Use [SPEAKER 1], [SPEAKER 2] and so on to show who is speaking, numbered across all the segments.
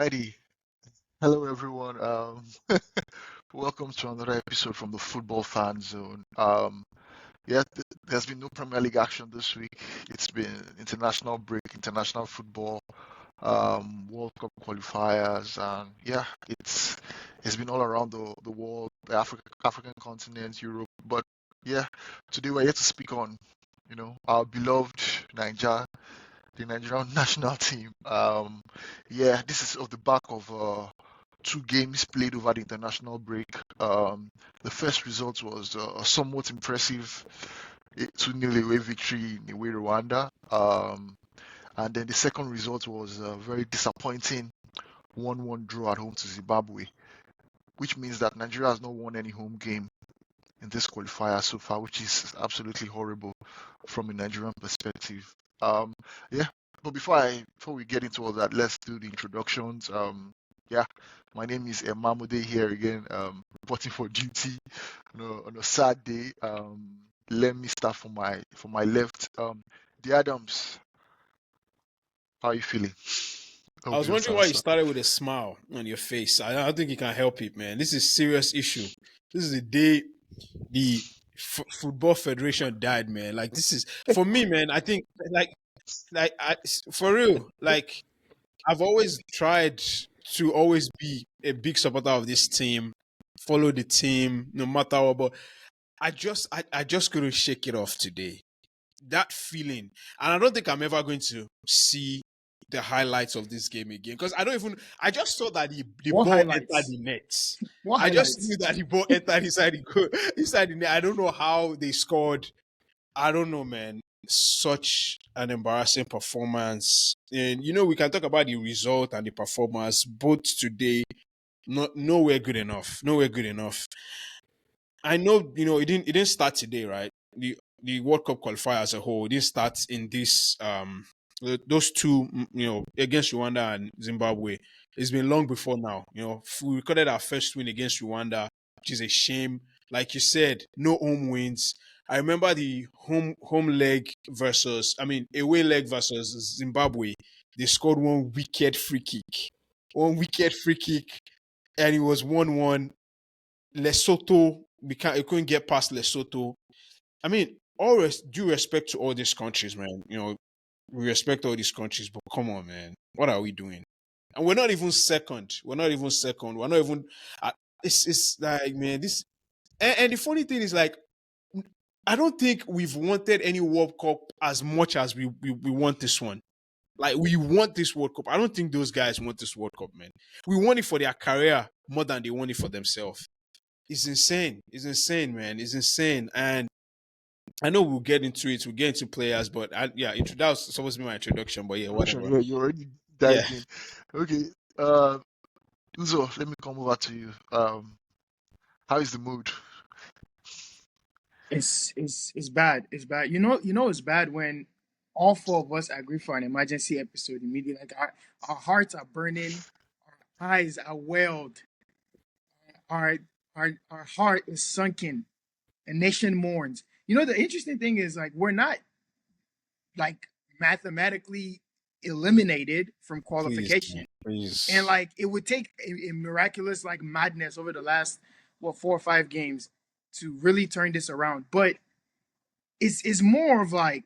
[SPEAKER 1] Righty. Hello, everyone. Welcome to another episode from the Football Fan Zone. Yeah, there's been no Premier League action this week. It's been international break, international football, World Cup qualifiers, and yeah, it's been all around the world, the African continent, Europe. But yeah, today we're here to speak on, our beloved Niger, the Nigerian national team. Yeah, this is off the back of two games played over the international break. The first result was a somewhat impressive 2-0 away victory in away Rwanda. And then the second result was a very disappointing 1-1 draw at home to Zimbabwe, which means that Nigeria has not won any home game in this qualifier so far, which is absolutely horrible from a Nigerian perspective. Yeah, but before we get into all that, let's do the introductions. Yeah, my name is Emamode here again, reporting for duty on a sad day. Let me start from my left. The Adams, how are you feeling?
[SPEAKER 2] I
[SPEAKER 1] Hope
[SPEAKER 2] was
[SPEAKER 1] you don't
[SPEAKER 2] wondering
[SPEAKER 1] sound
[SPEAKER 2] why you
[SPEAKER 1] sad.
[SPEAKER 2] started with a smile on your face. I don't think you can help it, man. This is serious issue. This is the day the football federation died, man. Like this is for me, man. I think for real. Like I've always tried to always be a big supporter of this team, follow the team no matter what. But I just couldn't shake it off today. That feeling, and I don't think I'm ever going to see the highlights of this game again because I just saw that the
[SPEAKER 3] What
[SPEAKER 2] ball entered
[SPEAKER 3] highlights?
[SPEAKER 2] the net.
[SPEAKER 3] What
[SPEAKER 2] I just knew
[SPEAKER 3] highlights?
[SPEAKER 2] that the ball entered inside the net. I don't know how they scored. I don't know, man. Such an embarrassing performance. And we can talk about the result and the performance both today. Not nowhere good enough. Nowhere good enough. I know, it didn't start today, right? The World Cup qualifier as a whole didn't start in this those two, against Rwanda and Zimbabwe. It's been long before now. We recorded our first win against Rwanda, which is a shame. Like you said, no home wins. I remember the home leg versus, I mean, away leg versus Zimbabwe. They scored one wicked free kick, and it was 1-1. Lesotho, we couldn't get past Lesotho. I mean, due respect to all these countries, man. We respect all these countries, but come on, man, what are we doing? And we're not even second. We're not even second. We're not even. Uh, it's like, man, this. And the funny thing is, like, I don't think we've wanted any World Cup as much as we want this one. Like, we want this World Cup. I don't think those guys want this World Cup, man. We want it for their career more than they want it for themselves. It's insane. It's insane, man. It's insane. And I know we'll get into it. We'll get into players, but yeah, that was supposed to be my introduction. But yeah, whatever.
[SPEAKER 1] Yeah, you already
[SPEAKER 2] Yeah.
[SPEAKER 1] dived in. Okay, uh, Uzo, let me come over to you. How is the mood?
[SPEAKER 3] It's bad. It's bad. You know it's bad when all four of us agree for an emergency episode immediately. Like our hearts are burning, our eyes are welled, our our heart is sunken, a nation mourns. You know the interesting thing is like we're not like mathematically eliminated from
[SPEAKER 2] Please, man,
[SPEAKER 3] qualification. And
[SPEAKER 2] please.
[SPEAKER 3] like it would take a miraculous like madness over the last 4 or 5 games to really turn this around. But it's more of like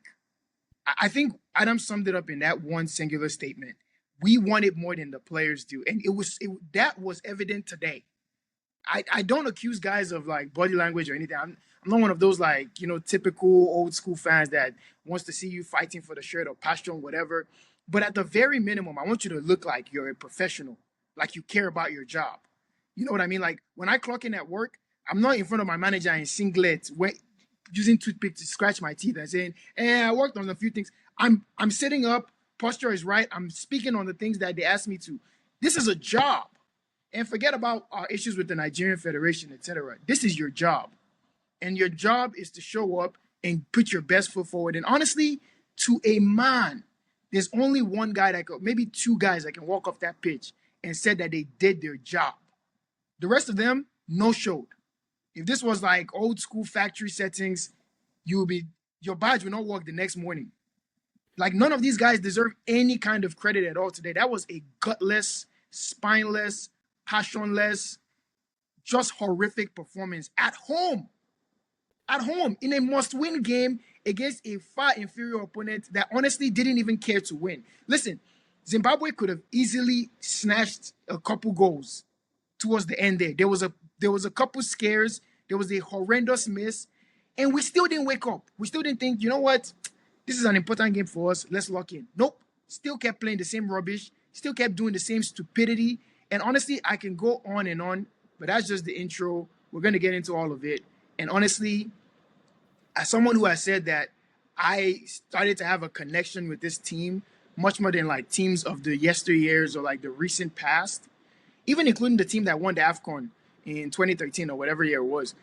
[SPEAKER 3] I think Adam summed it up in that one singular statement. We want it more than the players do, and that was evident today. I don't accuse guys of like body language or anything. I'm not one of those like typical old school fans that wants to see you fighting for the shirt or passion or whatever. But at the very minimum, I want you to look like you're a professional, like you care about your job. You know what I mean? Like when I clock in at work, I'm not in front of my manager in singlet, using toothpick to scratch my teeth and saying, I worked on a few things." I'm sitting up, posture is right. I'm speaking on the things that they asked me to. This is a job. And forget about our issues with the Nigerian Federation, etc. This is your job. And your job is to show up and put your best foot forward. And honestly, to a man, there's only one guy maybe two guys that can walk off that pitch and said that they did their job. The rest of them, no showed. If this was like old school factory settings, your badge would not work the next morning. Like none of these guys deserve any kind of credit at all today. That was a gutless, spineless, passionless, just horrific performance at home. At home in a must-win game against a far inferior opponent that honestly didn't even care to win. Listen, Zimbabwe could have easily snatched a couple goals towards the end there. There was a couple scares. There was a horrendous miss, and we still didn't wake up. We still didn't think, you know what, this is an important game for us. Let's lock in. Nope. Still kept playing the same rubbish. Still kept doing the same stupidity. And honestly, I can go on, but that's just the intro. We're gonna get into all of it. And honestly, as someone who has said that I started to have a connection with this team much more than like teams of the yesteryears or like the recent past, even including the team that won the AFCON in 2013 or whatever year it was,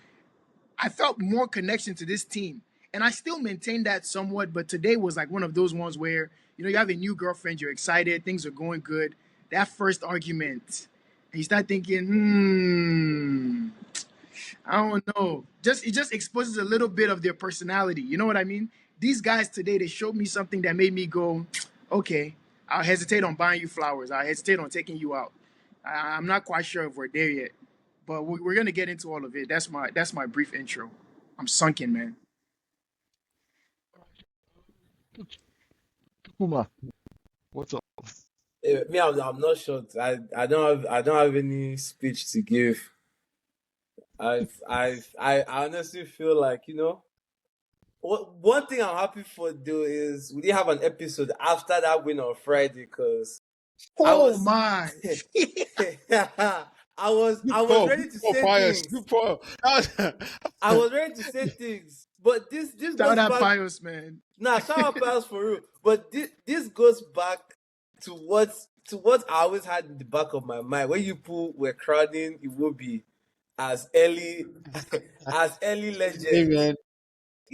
[SPEAKER 3] I felt more connection to this team. And I still maintain that somewhat, but today was like one of those ones where, you have a new girlfriend, you're excited, things are going good. That first argument, and you start thinking, I don't know. It just exposes a little bit of their personality. You know what I mean? These guys today, they showed me something that made me go, okay, I'll hesitate on buying you flowers. I'll hesitate on taking you out. I'm not quite sure if we're there yet, but we're gonna get into all of it. That's my brief intro. I'm sunken, man.
[SPEAKER 1] Puma, what's up?
[SPEAKER 4] Me, I'm not shocked. I don't have any speech to give. I honestly feel like one thing I'm happy for though is we didn't have an episode after that win on Friday because I
[SPEAKER 3] Oh
[SPEAKER 4] was
[SPEAKER 3] my.
[SPEAKER 4] I was ready to
[SPEAKER 2] Good call,
[SPEAKER 4] say
[SPEAKER 2] Pius.
[SPEAKER 4] things.
[SPEAKER 2] Good call.
[SPEAKER 4] I was ready to say things, but this
[SPEAKER 3] Shout
[SPEAKER 4] goes
[SPEAKER 3] out
[SPEAKER 4] back.
[SPEAKER 3] Pius, man.
[SPEAKER 4] Nah, shout out Pals for real. But this goes back to what I always had in the back of my mind. When you people were crowding Iwobi as early as early
[SPEAKER 2] Hey
[SPEAKER 4] legends.
[SPEAKER 2] man,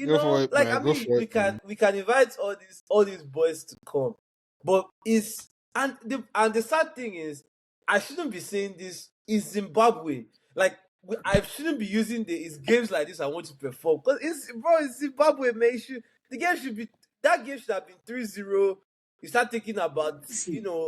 [SPEAKER 2] go for it,
[SPEAKER 4] Like
[SPEAKER 2] man.
[SPEAKER 4] I
[SPEAKER 2] Go
[SPEAKER 4] mean,
[SPEAKER 2] for
[SPEAKER 4] we
[SPEAKER 2] it, man.
[SPEAKER 4] can we can invite all these boys to come, but it's and the sad thing is, I shouldn't be saying this. Is Zimbabwe like I shouldn't be using it's games like this I want to perform because it's Zimbabwe, man. The game should be that game should have been 3-0. You start thinking about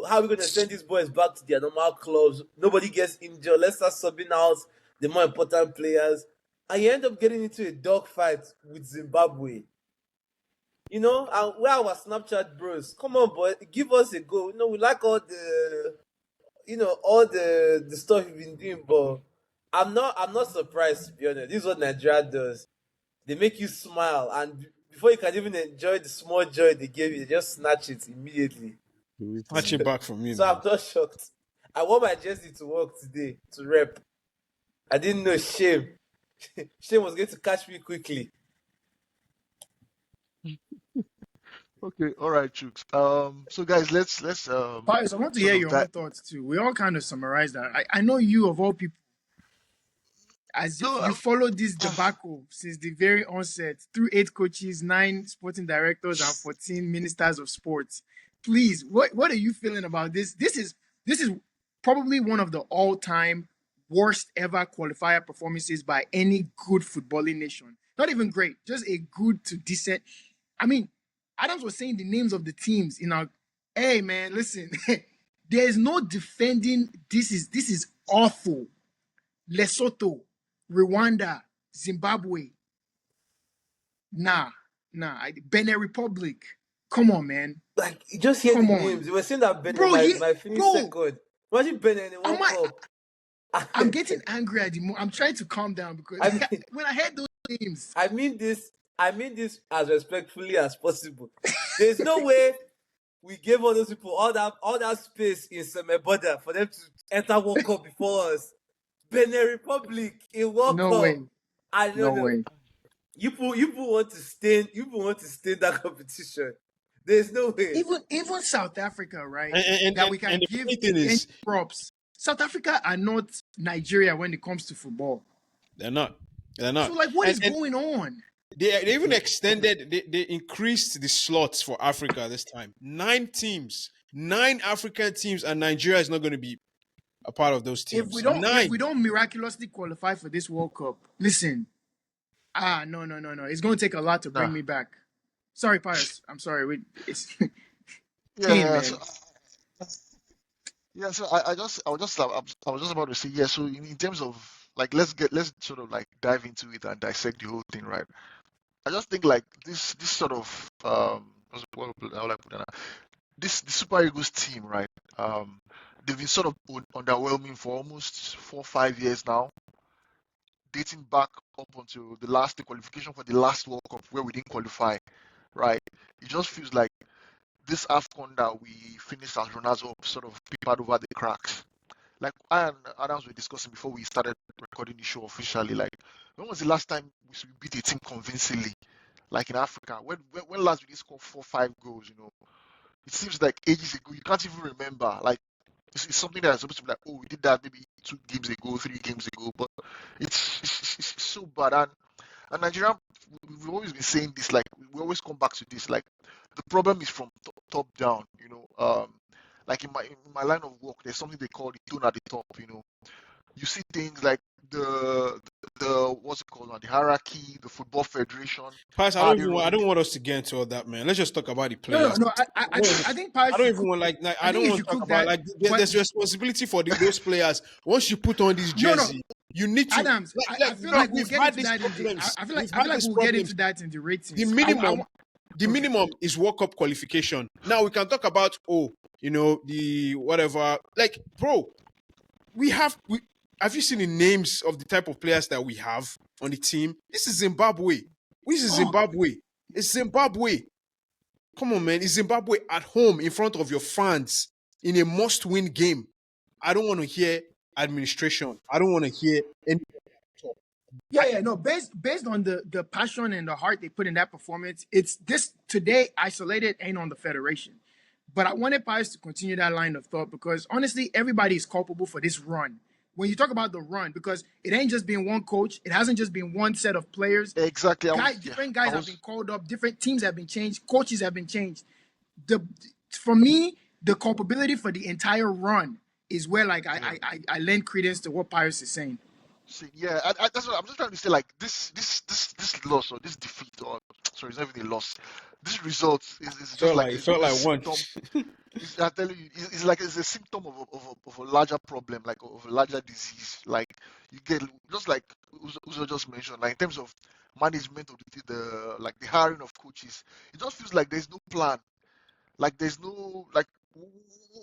[SPEAKER 4] how we're gonna send these boys back to their normal clubs. Nobody gets injured. Let's start subbing out the more important players, and you end up getting into a dogfight with Zimbabwe. And we're our Snapchat bros. Come on, boy, give us a go. We like all the stuff you've been doing, but I'm not surprised, to be honest. This is what Nigeria does. They make you smile, and before you can even enjoy the small joy they gave you, they just snatch it immediately.
[SPEAKER 2] Snatch it back from me,
[SPEAKER 4] So I'm
[SPEAKER 2] man.
[SPEAKER 4] not shocked. I wore my jersey to work today to rep. I didn't know shame. Shame was going to catch me quickly.
[SPEAKER 1] Okay, all right, Chooks. So guys, let's
[SPEAKER 3] Pius, I want to hear
[SPEAKER 1] sort of
[SPEAKER 3] your
[SPEAKER 1] that.
[SPEAKER 3] own thoughts too. We all kind of summarized that. I know you of all people, as
[SPEAKER 1] No,
[SPEAKER 3] you followed this debacle since the very onset through 8 coaches, 9 sporting directors, and 14 ministers of sports. Please, what are you feeling about this? This is probably one of the all-time worst ever qualifier performances by any good footballing nation. Not even great, just a good to decent. I mean, Adams was saying the names of the teams in our. Hey man, listen, there is no defending. This is awful. Lesotho, Rwanda, Zimbabwe. Nah, Benin Republic. Come on, man.
[SPEAKER 4] Like, you just hear the
[SPEAKER 3] Come
[SPEAKER 4] names.
[SPEAKER 3] on.
[SPEAKER 4] They were saying that Benin
[SPEAKER 3] Bro,
[SPEAKER 4] might finish
[SPEAKER 3] bro,
[SPEAKER 4] second. Imagine Benin in the
[SPEAKER 3] am
[SPEAKER 4] World
[SPEAKER 3] I
[SPEAKER 4] Cup.
[SPEAKER 3] I'm getting angry at the moment. I'm trying to calm down because
[SPEAKER 4] I mean,
[SPEAKER 3] when I heard those names,
[SPEAKER 4] I mean this. I mean this as respectfully as possible. There's no way we gave all those people all that space in Semeboda for them to enter World Cup before us. Benin Republic in World
[SPEAKER 3] no
[SPEAKER 4] Cup.
[SPEAKER 3] way.
[SPEAKER 4] I don't
[SPEAKER 3] No
[SPEAKER 4] know.
[SPEAKER 3] way.
[SPEAKER 4] You people want to stain that competition. There's no way.
[SPEAKER 3] Even South Africa, right?
[SPEAKER 2] And
[SPEAKER 3] That
[SPEAKER 2] and,
[SPEAKER 3] we can
[SPEAKER 2] and the
[SPEAKER 3] give
[SPEAKER 2] funny thing
[SPEAKER 3] any
[SPEAKER 2] is,
[SPEAKER 3] props. South Africa are not Nigeria when it comes to football.
[SPEAKER 2] they're not. They're
[SPEAKER 3] So
[SPEAKER 2] not.
[SPEAKER 3] like what is
[SPEAKER 2] And
[SPEAKER 3] going on?
[SPEAKER 2] they even extended. They increased the slots for Africa this time. 9 teams, 9 African teams, and Nigeria is not going to be a part of those
[SPEAKER 3] If we
[SPEAKER 2] teams.
[SPEAKER 3] don't if we
[SPEAKER 2] 9.
[SPEAKER 3] don't miraculously qualify for this World Cup, listen, no, no. It's going to take a lot to bring
[SPEAKER 1] nah.
[SPEAKER 3] me back. Sorry, Pius. I'm sorry. It's
[SPEAKER 1] Yeah,
[SPEAKER 3] pain,
[SPEAKER 1] yeah.
[SPEAKER 3] man.
[SPEAKER 1] Yeah, so I was just about to say, yeah, so in terms of like let's sort of like dive into it and dissect the whole thing, right? I just think like this sort of how will I put it now? This the Super Eagles team, right? Um they've been sort of underwhelming for almost 4 5 years now, dating back up until the qualification for the last World Cup where we didn't qualify, right? It just feels like this AFCON that we finished as runners up sort of papered over the cracks. Like I and Adams were discussing before we started recording the show officially, like when was the last time we beat a team convincingly, like in Africa? When last we did score 4 5 goals, it seems like ages ago. You can't even remember. Like it's something that is supposed to be like, oh, we did that maybe 2 games ago, 3 games ago, but it's so bad. And Nigeria, we've always been saying this. Like we always come back to this. Like the problem is from top down. Like in my line of work, there's something they call the tone at the top. You see things like the what's it called now, the hierarchy, the football federation.
[SPEAKER 2] Pius,
[SPEAKER 1] How are they
[SPEAKER 2] I
[SPEAKER 1] running
[SPEAKER 2] don't
[SPEAKER 1] it?
[SPEAKER 2] want us to get into all that, man. Let's just talk about the
[SPEAKER 3] No, no,
[SPEAKER 2] players.
[SPEAKER 3] no.
[SPEAKER 2] I don't,
[SPEAKER 3] I think Pius
[SPEAKER 2] I don't
[SPEAKER 3] should
[SPEAKER 2] even
[SPEAKER 3] cook.
[SPEAKER 2] want
[SPEAKER 3] I
[SPEAKER 2] I don't
[SPEAKER 3] think you
[SPEAKER 2] want to
[SPEAKER 3] should
[SPEAKER 2] talk
[SPEAKER 3] cook
[SPEAKER 2] about
[SPEAKER 3] that.
[SPEAKER 2] like
[SPEAKER 3] But
[SPEAKER 2] there's responsibility for those players. Once you put on this
[SPEAKER 3] no, no,
[SPEAKER 2] jersey, you need to
[SPEAKER 3] Adams. I feel like we'll
[SPEAKER 2] we've
[SPEAKER 3] get
[SPEAKER 2] had
[SPEAKER 3] into
[SPEAKER 2] these
[SPEAKER 3] that in the.
[SPEAKER 2] problems. We've
[SPEAKER 3] I feel
[SPEAKER 2] had
[SPEAKER 3] like
[SPEAKER 2] these
[SPEAKER 3] we'll get
[SPEAKER 2] problems.
[SPEAKER 3] into that in the
[SPEAKER 2] The
[SPEAKER 3] ratings.
[SPEAKER 2] minimum, the
[SPEAKER 3] Okay.
[SPEAKER 2] minimum is World Cup qualification. Now we can talk about the whatever. Like, bro, we have you seen the names of the type of players that we have on the team? This is Zimbabwe. This is
[SPEAKER 3] Oh,
[SPEAKER 2] Zimbabwe. It's Zimbabwe. Come on, man. It's Zimbabwe at home in front of your fans in a must-win game. I don't want to hear administration. I don't want to hear any talk.
[SPEAKER 3] yeah, yeah, no. Based on the passion and the heart they put in that performance, it's this today isolated ain't on the federation. But I wanted Pius to continue that line of thought because honestly, everybody is culpable for this run. When you talk about the run, because it ain't just been one coach, it hasn't just been one set of players.
[SPEAKER 1] Exactly. Yeah.
[SPEAKER 3] Different
[SPEAKER 1] I
[SPEAKER 3] guys have been
[SPEAKER 1] was
[SPEAKER 3] called up, different teams have been changed, coaches have been changed. The For me, the culpability for the entire run is where like
[SPEAKER 1] yeah.
[SPEAKER 3] I lend credence to what Pius is saying.
[SPEAKER 1] See, yeah, that's what I'm just trying to say. Like this loss or this defeat, or sorry, it's not even a loss. This result is just like
[SPEAKER 2] It felt
[SPEAKER 1] a
[SPEAKER 2] like one.
[SPEAKER 1] symptom. I tell you, it's like it's a symptom of a larger problem, like of a larger disease. Like you get just like Uzo just mentioned, like in terms of management of the like the hiring of coaches, it just feels like there's no plan. Like there's no like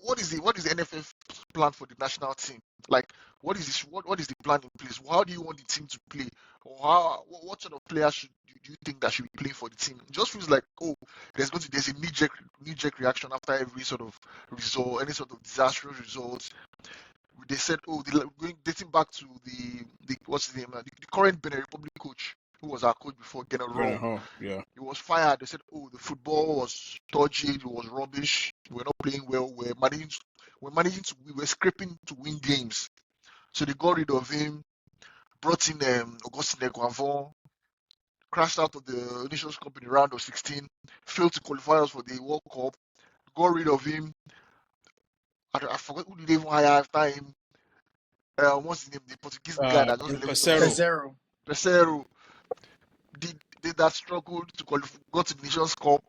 [SPEAKER 1] what is the NFF plan for the national team? Like what is the plan in place? How do you want the team to play? Or what sort of players do you think that should be playing for the team? It just feels like, oh, there's a knee-jerk reaction after every sort of result, any sort of disastrous results. They said, oh, dating back to the what's his name, the current Benin Republic coach who was our coach before, Gennaro Raw.
[SPEAKER 2] Yeah.
[SPEAKER 1] He was fired. They said, "Oh, the football was dodgy. It was rubbish. We're not playing well. We were scraping to win games." So they got rid of him, brought in Augustine Eguavon, crashed out of the Nations Cup in the round of 16, failed to qualify us for the World Cup. Got rid of him. I forgot who did they even hire after him. What's his name? The Portuguese guy that just
[SPEAKER 2] El
[SPEAKER 1] left us.
[SPEAKER 2] Pesero.
[SPEAKER 3] Pesero.
[SPEAKER 1] Pesero did that struggle to qualify, got to the Nations Cup.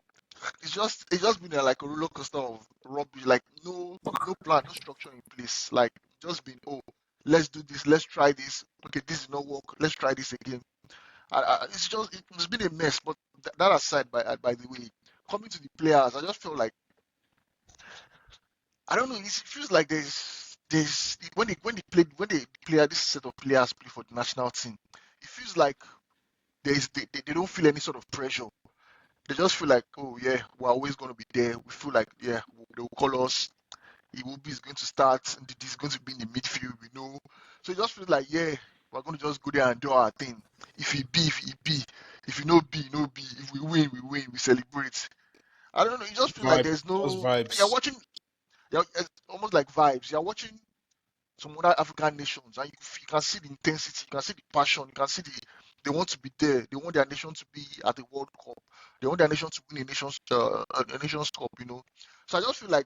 [SPEAKER 1] It's just been like a roller coaster of rubbish. Like no plan, no structure in place. Like just been, oh, let's do this, let's try this. Okay, this did not work. Let's try this again. It's been a mess. But that aside, by the way, coming to the players, I just feel like I don't know. It feels like there's when they player this set of players play for the national team, it feels like they don't feel any sort of pressure. They just feel like, oh yeah, we're always going to be there. We feel like, yeah, they will call us. Iwobi is going to start, and this is going to be in the midfield. We know, so it just feels like, yeah, we're going to just go there and do our thing. If it be, if it be, if you no be, no be. If we win, we win. We celebrate. I don't know. It just feels like
[SPEAKER 2] Vibe.
[SPEAKER 1] there's
[SPEAKER 2] Just
[SPEAKER 1] no. You're
[SPEAKER 2] vibes.
[SPEAKER 1] watching. It's almost like vibes. You're watching some other African nations, and you can see the intensity, you can see the passion, you can see they want to be there. They want their nation to be at the World Cup. They want their nation to win a nation's cup. So I just feel like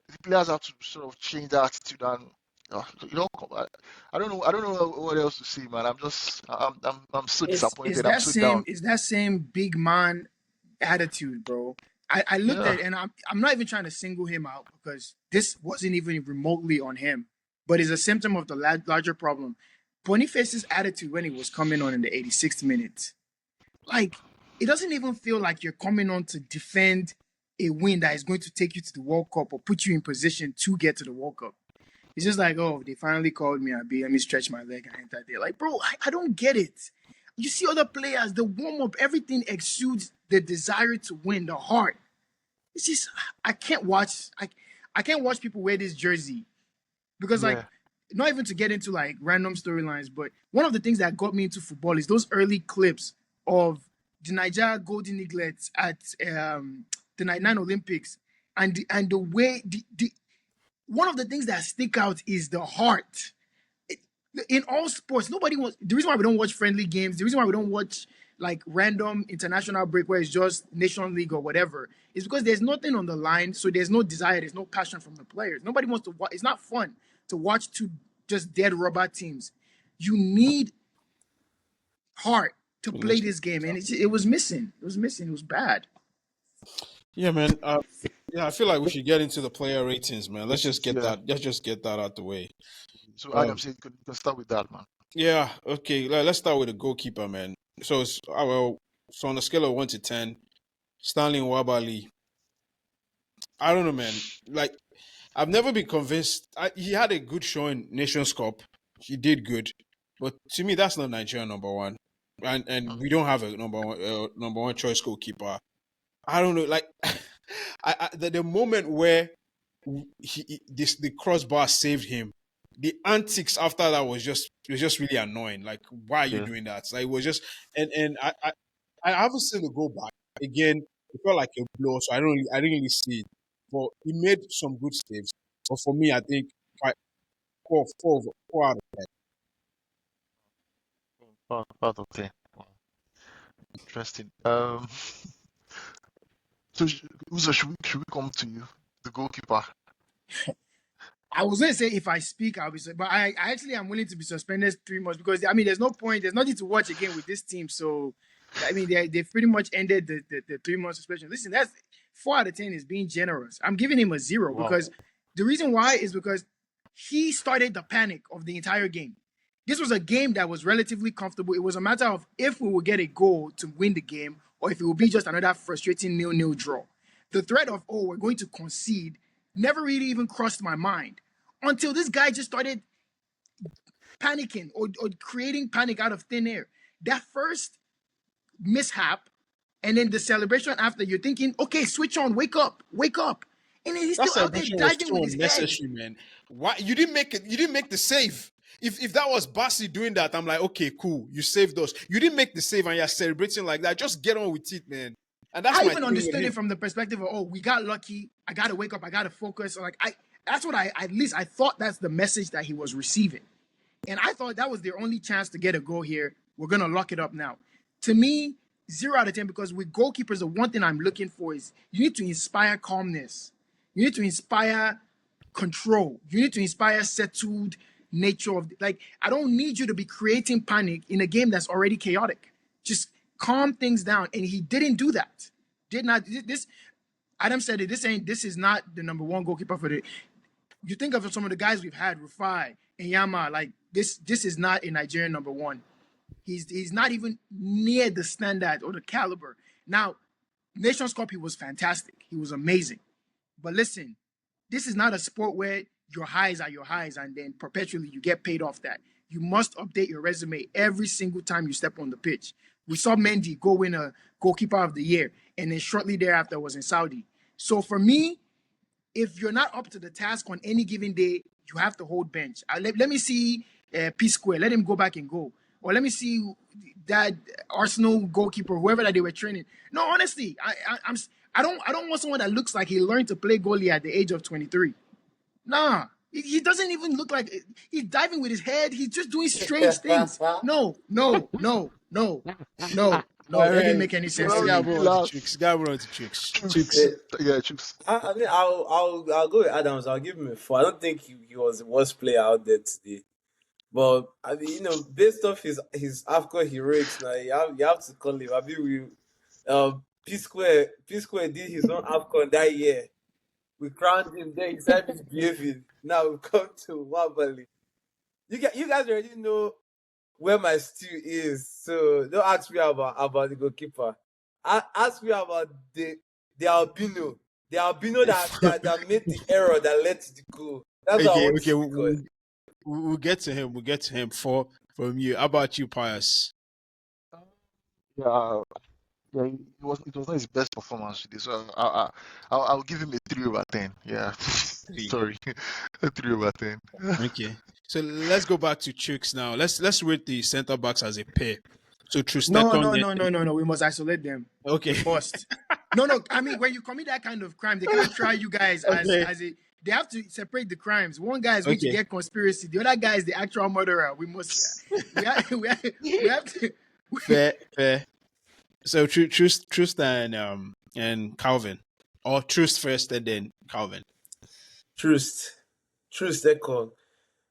[SPEAKER 1] the players have to sort of change their attitude and. I don't know. I don't know what else to say, man. I'm so
[SPEAKER 3] Is
[SPEAKER 1] disappointed. I'm so down.
[SPEAKER 3] that same big man attitude, bro. I looked
[SPEAKER 1] Yeah,
[SPEAKER 3] at, and I'm not even trying to single him out because this wasn't even remotely on him, but it's a symptom of the larger problem. Boniface's attitude when he was coming on in the 86th minute, like it doesn't even feel like you're coming on to defend a win that is going to take you to the World Cup or put you in position to get to the World Cup. It's just like, oh, they finally called me. Let me stretch my leg and enter there. Like, bro, I don't get it. You see other players, the warm up, everything exudes the desire to win, the heart. It's just I can't watch. I can't watch people wear this jersey because like
[SPEAKER 1] yeah,
[SPEAKER 3] not even to get into like random storylines, but one of the things that got me into football is those early clips of the Niger Golden Eaglets at the '99 Olympics, and the way the one of the things that stick out is the heart. In all sports, nobody wants. The reason why we don't watch friendly games, the reason why we don't watch like random international break where it's just nation league or whatever, is because there's nothing on the line. So there's no desire, there's no passion from the players. Nobody wants to watch. It's not fun to watch two just dead rubber teams. You need heart to play this game, and it was missing. It was missing. It was bad.
[SPEAKER 2] Yeah, man. Yeah, I feel like we should get into the player ratings, man. Let's just get
[SPEAKER 1] yeah.
[SPEAKER 2] that. Let's just get that out the way.
[SPEAKER 1] So Adam
[SPEAKER 2] Um,
[SPEAKER 1] said you can start with that, man.
[SPEAKER 2] yeah. Okay. Let's start with the goalkeeper, man. So it's well. So on a scale of 1 to 10, Stanley Wabali. I don't know, man. Like I've never been convinced. He had a good showing Nations Cup. He did good, but to me, that's not Nigeria number one, and we don't have a number one choice goalkeeper. I don't know. Like the moment where the crossbar saved him, the antics after that was just really annoying. Like, why are you
[SPEAKER 1] Yeah.
[SPEAKER 2] doing that? Like, it was just and I haven't seen the go back again. It felt like a blow, so I didn't really see it. But he made some good saves. But for me, I think five, four out of 10.
[SPEAKER 1] Part of 10. Wow, interesting. So Uzo, should we come to you, the goalkeeper?
[SPEAKER 3] I was going to say if I speak, I'll be, but I actually am willing to be suspended 3 months because I mean, there's no point, there's nothing to watch again with this team. So, I mean, they've pretty much ended the 3 month suspension. Listen, that's 4 out of 10 is being generous. I'm giving him a zero
[SPEAKER 1] Wow.
[SPEAKER 3] because the reason why is because he started the panic of the entire game. This was a game that was relatively comfortable. It was a matter of if we would get a goal to win the game or if it would be just another frustrating nil-nil draw. The threat of, oh, we're going to concede never really even crossed my mind until this guy just started panicking or creating panic out of thin air. That first mishap and then the celebration after, you're thinking, okay, switch on, wake up, wake up. And then he's
[SPEAKER 2] That
[SPEAKER 3] still out there
[SPEAKER 2] celebration was
[SPEAKER 3] diving
[SPEAKER 2] so
[SPEAKER 3] with his head.
[SPEAKER 2] unnecessary, man. Why you didn't make it? You didn't make the save. If that was Bassi doing that, I'm like, okay, cool, you saved us. You didn't make the save and you're celebrating like that. Just get on with it, man. And that's
[SPEAKER 3] I
[SPEAKER 2] my
[SPEAKER 3] even
[SPEAKER 2] thing with
[SPEAKER 3] understood
[SPEAKER 2] him.
[SPEAKER 3] it from the perspective of, oh, we got lucky. I got to wake up. I got to focus. Like that's what at least I thought that's the message that he was receiving. And I thought that was their only chance to get a goal here. We're going to lock it up now. To me, 0 out of 10, because with goalkeepers, the one thing I'm looking for is you need to inspire calmness. You need to inspire control. You need to inspire settled nature of, like, I don't need you to be creating panic in a game that's already chaotic. Just calm things down. And he didn't do that. Did not this Adam said it. This is not the number one goalkeeper for the. You think of some of the guys we've had, Rufai and Yama, like this is not a Nigerian number one. He's not even near the standard or the caliber. Now, Nations Cup, he was fantastic. He was amazing. But listen, this is not a sport where your highs are your highs and then perpetually you get paid off that. You must update your resume every single time you step on the pitch. We saw Mendy go win a goalkeeper of the year, and then shortly thereafter was in Saudi. So for me, if you're not up to the task on any given day, you have to hold bench. Let me see P Square. Let him go back and go. Or let me see that Arsenal goalkeeper, whoever that they were training. No, honestly, I don't want someone that looks like he learned to play goalie at the age of 23. Nah, he doesn't even look like he's diving with his head. He's just doing strange things. No, no, no, no, no, no.
[SPEAKER 2] All
[SPEAKER 3] That didn't
[SPEAKER 2] right,
[SPEAKER 3] make any sense
[SPEAKER 2] this
[SPEAKER 3] to
[SPEAKER 1] Well,
[SPEAKER 2] guy
[SPEAKER 3] me.
[SPEAKER 2] brought on to
[SPEAKER 1] relax.
[SPEAKER 2] tricks. Guy brought on to tricks.
[SPEAKER 1] Chooks.
[SPEAKER 4] Eh,
[SPEAKER 1] Yeah, Chooks.
[SPEAKER 4] I mean, I'll go with Adams. I'll give him a 4. I don't think he was the worst player out there today. But I mean, based off his AFCON heroics, now you have to call him. I mean, P Square did his own AFCON that year. We crowned him. Then he started misbehaving. Now we come to Wabali. You guys already know where my stew is, so don't ask me about the goalkeeper. Ask me about the albino, that made the error that led to the goal. That's what I
[SPEAKER 2] Okay,
[SPEAKER 4] want to
[SPEAKER 2] okay,
[SPEAKER 4] speak on.
[SPEAKER 2] we'll get to him. We'll get to him from you. How about you, Pius?
[SPEAKER 1] Yeah, yeah, it was not his best performance today, so I'll give him a 3/10. Yeah,
[SPEAKER 2] Three.
[SPEAKER 1] sorry, a 3/10.
[SPEAKER 2] Okay. So let's go back to Chooks now. Let's rate the centre backs as a pair. So
[SPEAKER 3] No,
[SPEAKER 2] Trustekon.
[SPEAKER 3] no, no, no, no, no. We must isolate them.
[SPEAKER 2] Okay.
[SPEAKER 3] They bust. No, no. I mean, when you commit that kind of crime, they can't try you guys
[SPEAKER 2] Okay.
[SPEAKER 3] as a. They have to separate the crimes. One guy is going to
[SPEAKER 2] Okay.
[SPEAKER 3] get conspiracy. The other guy is the actual murderer. We must. We have to.
[SPEAKER 2] Fair, fair. So Trust and Calvin, or Trust first and then Calvin.
[SPEAKER 4] Trust, Ekon.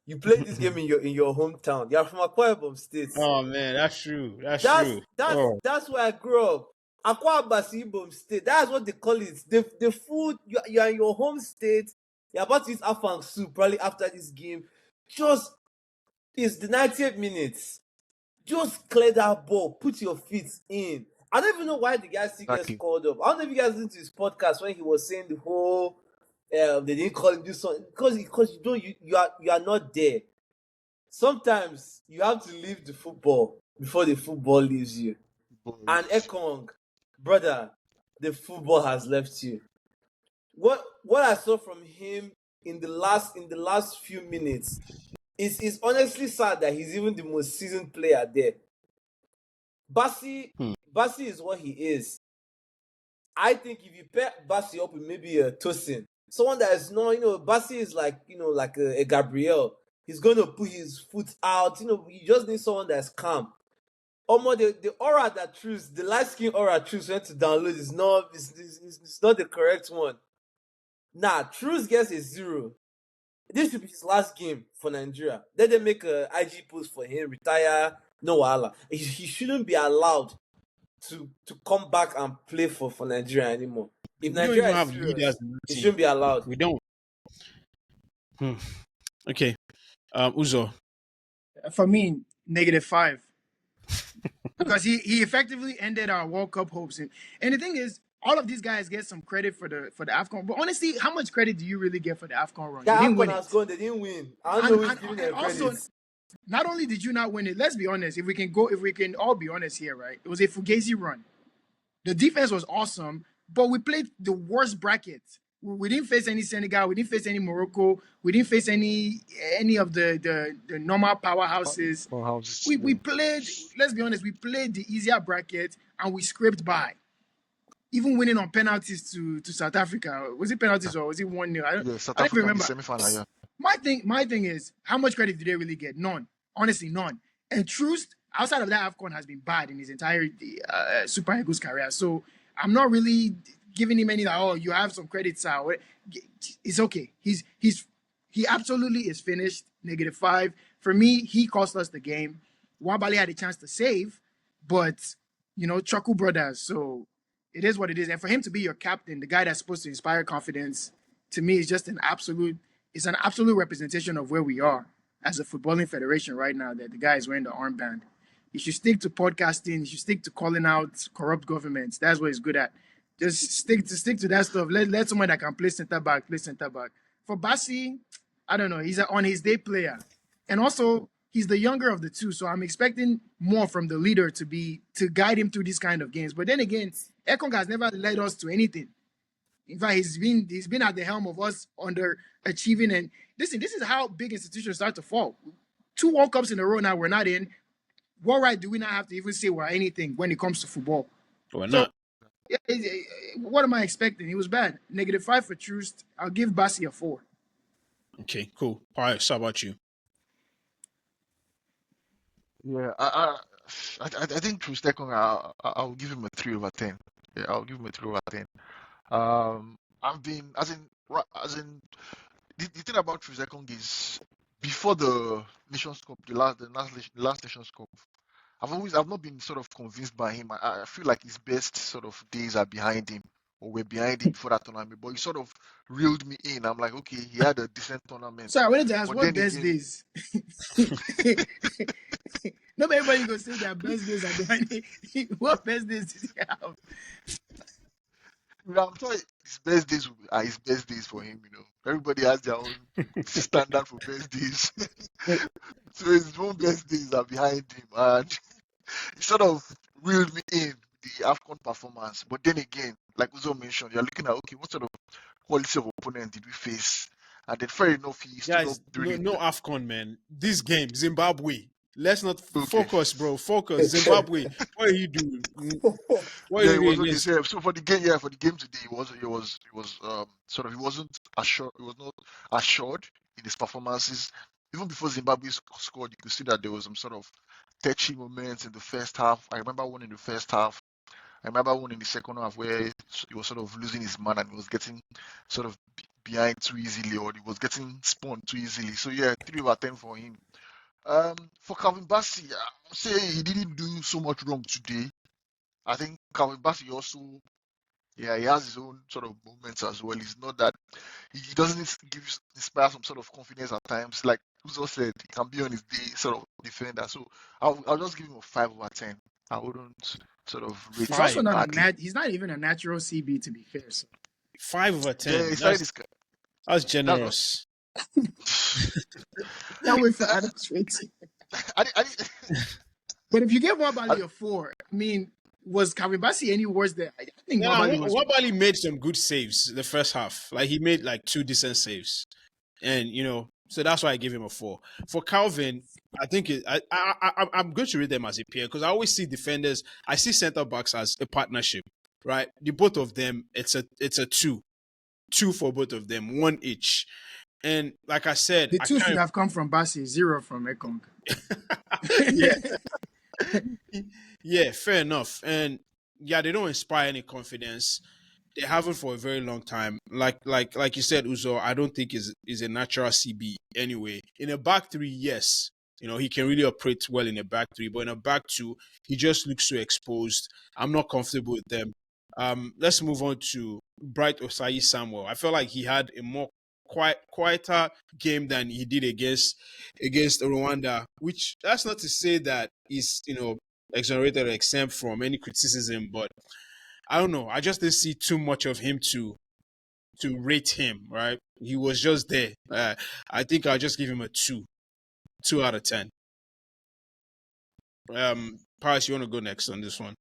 [SPEAKER 4] You played this game in your hometown. You're from Akwa Ibom State.
[SPEAKER 2] Oh man, that's true. That's
[SPEAKER 4] That's
[SPEAKER 2] true.
[SPEAKER 4] that's
[SPEAKER 2] Oh,
[SPEAKER 4] that's where I grew up. Akwa Ibom Ibom State. That's what they call it. The food you're in your home state. You're about to eat afang soup probably after this game. Just it's the 90th minutes. Just clear that ball. Put your feet in. I don't even know why the guy still gets
[SPEAKER 1] Exactly.
[SPEAKER 4] called up. I don't know if you guys listened to his podcast when he was saying the whole they didn't call him this one because you are not there. Sometimes you have to leave the football before the football leaves you.
[SPEAKER 1] But
[SPEAKER 4] And Ekong, brother, the football has left you. What I saw from him in the last few minutes is honestly sad that he's even the most seasoned player there. Bassi
[SPEAKER 2] hmm.
[SPEAKER 4] Bassi is what he is. I think if you pair Bassi up with maybe a Tosin, someone that is not, Bassi is like, like a Gabriel. He's going to put his foot out. You just need someone that's calm. Almost the aura that Truce, the light skin aura Truce went to download is not the correct one. Nah, Truce gets a 0. This should be his last game for Nigeria. Let them make a IG post for him, retire, no wahala. He shouldn't be allowed to come back and play for Nigeria anymore. If
[SPEAKER 2] We don't even
[SPEAKER 4] Nigeria is
[SPEAKER 2] have leaders
[SPEAKER 4] serious,
[SPEAKER 2] in the
[SPEAKER 4] he
[SPEAKER 2] team.
[SPEAKER 4] shouldn't be allowed.
[SPEAKER 2] We don't. Hmm. Okay. Uzo.
[SPEAKER 3] For me, -5. Because he effectively ended our World Cup hopes. And the thing is, all of these guys get some credit for the AFCON. But honestly, how much credit do you really get for the AFCON run? You
[SPEAKER 4] That
[SPEAKER 3] didn't
[SPEAKER 4] AFCON
[SPEAKER 3] win
[SPEAKER 4] has
[SPEAKER 3] it.
[SPEAKER 4] gone, they didn't win. I don't know
[SPEAKER 3] And,
[SPEAKER 4] who's
[SPEAKER 3] and,
[SPEAKER 4] giving
[SPEAKER 3] and
[SPEAKER 4] them
[SPEAKER 3] also,
[SPEAKER 4] credit.
[SPEAKER 3] not only did you not win it, let's be honest, if we can all be honest here, right? It was a fugazi run. The defense was awesome, but we played the worst bracket. We didn't face any Senegal, we didn't face any Morocco, we didn't face any of the normal powerhouses.
[SPEAKER 1] houses,
[SPEAKER 3] We
[SPEAKER 1] yeah.
[SPEAKER 3] played, let's be honest, we played the easier bracket and we scraped by. Even winning on penalties to South Africa. Was it penalties or was it 1-0?
[SPEAKER 1] Yeah, South
[SPEAKER 3] I don't even
[SPEAKER 1] Africa in the
[SPEAKER 3] remember.
[SPEAKER 1] semi-final. Yeah,
[SPEAKER 3] My thing is, how much credit do they really get? None. Honestly, none. And Truth, outside of that, AFCON has been bad in his entire Super Eagles career. So I'm not really giving him any like, oh, you have some credit, sir. It's okay. He absolutely is finished. -5. For me, he cost us the game. Wabali had a chance to save, but Chuckle Brothers. So it is what it is. And for him to be your captain, the guy that's supposed to inspire confidence, to me, is just it's an absolute representation of where we are as a footballing federation right now. That the guy is wearing the armband. He should stick to podcasting. He should stick to calling out corrupt governments. That's what he's good at. Just stick to that stuff. Let someone that can play center back. For Bassi, I don't know. He's an on his day player, and also he's the younger of the two. So I'm expecting more from the leader to guide him through these kind of games. But then again, Ekong has never led us to anything. In fact, he's been at the helm of us underachieving. And listen, this is how big institutions start to fall. 2 World Cups in a row now we're not in. What right do we not have to even say we're anything when it comes to football?
[SPEAKER 2] Or
[SPEAKER 3] So
[SPEAKER 2] not.
[SPEAKER 3] yeah, what am I expecting? He was bad. -5 for Trust. I'll give Bassi a 4.
[SPEAKER 2] Okay, cool. Pius, how about you?
[SPEAKER 1] yeah. I think Trustekong, I'll give him a 3/10. Yeah, I'll give him a 3/10. I've been as in the thing about Trustekong is before the Nations Cup, the last Nations Cup, I've not been sort of convinced by him. I feel like his best sort of days are behind him, or were behind him before that tournament. But he sort of reeled me in. I'm like, okay, he had a decent
[SPEAKER 3] So
[SPEAKER 1] tournament,
[SPEAKER 3] I wanted to ask,
[SPEAKER 1] but
[SPEAKER 3] what
[SPEAKER 1] then
[SPEAKER 3] best
[SPEAKER 1] again,
[SPEAKER 3] days? Not everybody gonna say their best days are behind it. What best days did he have?
[SPEAKER 1] I'm sure his best days are his best days for him. Everybody has their own standard for best days. So his own best days are behind him, and he sort of reeled me in the AFCON performance. But then again, like Uzo mentioned, you're looking at, okay, what sort of quality of opponent did we face? And then fair enough, he stood up
[SPEAKER 2] Guys,
[SPEAKER 1] during
[SPEAKER 2] no,
[SPEAKER 1] it.
[SPEAKER 2] no AFCON, man. This game, Zimbabwe. Let's not
[SPEAKER 1] Okay.
[SPEAKER 2] focus, bro. Focus. Zimbabwe. What are you doing? What are
[SPEAKER 1] Yeah,
[SPEAKER 2] you
[SPEAKER 1] it
[SPEAKER 2] doing
[SPEAKER 1] was okay.
[SPEAKER 2] against?
[SPEAKER 1] So, yeah, so for the game today, it was sort of, he wasn't assured, he was not assured in his performances. Even before Zimbabwe scored, you could see that there was some sort of touchy moments in the first half. I remember one in the first half. I remember one in the second half where he was sort of losing his man and he was getting sort of behind too easily, or he was getting spun too easily. So yeah, 3/10 for him. For Calvin Bassey, I would say he didn't do so much wrong today. I think Calvin Bassey also, yeah, he has his own sort of moments as well. It's not that he doesn't inspire some sort of confidence at times. Like Uzo said, he can be on his day sort of defender. So I'll just give him a 5/10. I wouldn't sort of rate
[SPEAKER 3] He's
[SPEAKER 1] him
[SPEAKER 3] also
[SPEAKER 2] Five.
[SPEAKER 3] not a
[SPEAKER 1] badly.
[SPEAKER 3] nat. He's not even a natural CB to be fair. So
[SPEAKER 2] 5/10.
[SPEAKER 1] Yeah, he started
[SPEAKER 2] That's
[SPEAKER 1] his.
[SPEAKER 2] that's
[SPEAKER 1] That's what.
[SPEAKER 2] generous.
[SPEAKER 3] can't wait for Adam's rating.
[SPEAKER 1] I,
[SPEAKER 3] But if you give Wabali
[SPEAKER 1] I,
[SPEAKER 3] a 4, I mean, was Kawibasi any worse than I think
[SPEAKER 2] No,
[SPEAKER 3] Wabali was
[SPEAKER 2] Wabali made some good saves the first half. Like he made like two decent saves, and so that's why I give him a 4. For Calvin, I think I'm going to read them as a pair because I always see defenders. I see center backs as a partnership, right? The both of them, it's a two for both of them, one each. And like I said,
[SPEAKER 3] the
[SPEAKER 2] I
[SPEAKER 3] two should
[SPEAKER 2] can't.
[SPEAKER 3] have come from Basi, 0 from Ekong.
[SPEAKER 2] Yeah, yeah, fair enough. And yeah, they don't inspire any confidence. They haven't for a very long time. Like you said, Uzo, I don't think is a natural CB anyway. In a back three, yes. He can really operate well in a back three, but in a back two, he just looks so exposed. I'm not comfortable with them. Let's move on to Bright Osayi Samuel. I felt like he had a more quieter game than he did against Rwanda, which that's not to say that he's exonerated or exempt from any criticism, but I don't know. I just didn't see too much of him to rate him. Right? He was just there. I think I'll just give him a 2 out of 10. Paris, you want to go next on this one?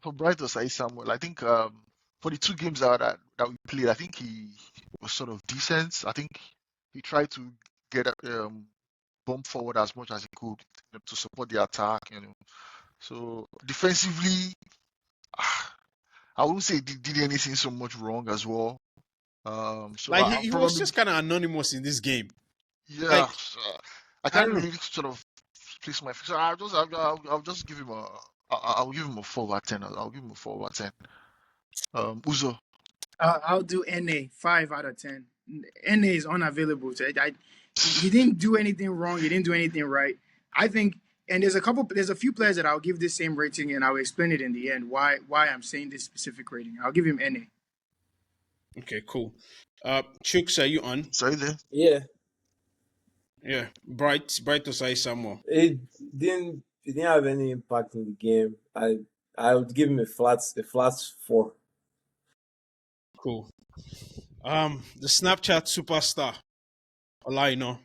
[SPEAKER 1] for Brighton Sai Samuel, I think for the two games that we played, I think he was sort of decent. I think he tried to get bump forward as much as he could, to support the attack. So defensively, I wouldn't say he did anything so much wrong as well. So
[SPEAKER 2] Like
[SPEAKER 1] I'll
[SPEAKER 2] he was
[SPEAKER 1] probably,
[SPEAKER 2] just kind of anonymous in this game.
[SPEAKER 1] yeah,
[SPEAKER 2] Like
[SPEAKER 1] I
[SPEAKER 2] I
[SPEAKER 1] can't
[SPEAKER 2] don't know.
[SPEAKER 1] really sort of place my. So I'll just give him a. I'll give him a 4/10. I'll give him a 4/10. Uzo.
[SPEAKER 3] I'll do NA, 5 out of 10. NA is unavailable. So he didn't do anything wrong. He didn't do anything right. I think, and there's a few players that I'll give this same rating, and I'll explain it in the end why I'm saying this specific rating. I'll give him NA.
[SPEAKER 2] Okay, cool. Chooks, are you on?
[SPEAKER 1] Sorry there.
[SPEAKER 4] Yeah,
[SPEAKER 2] Yeah, Bright Osai Samuel.
[SPEAKER 4] it didn't have any impact in the game. I would give him a flat 4.
[SPEAKER 2] Cool. The Snapchat superstar, Olaino.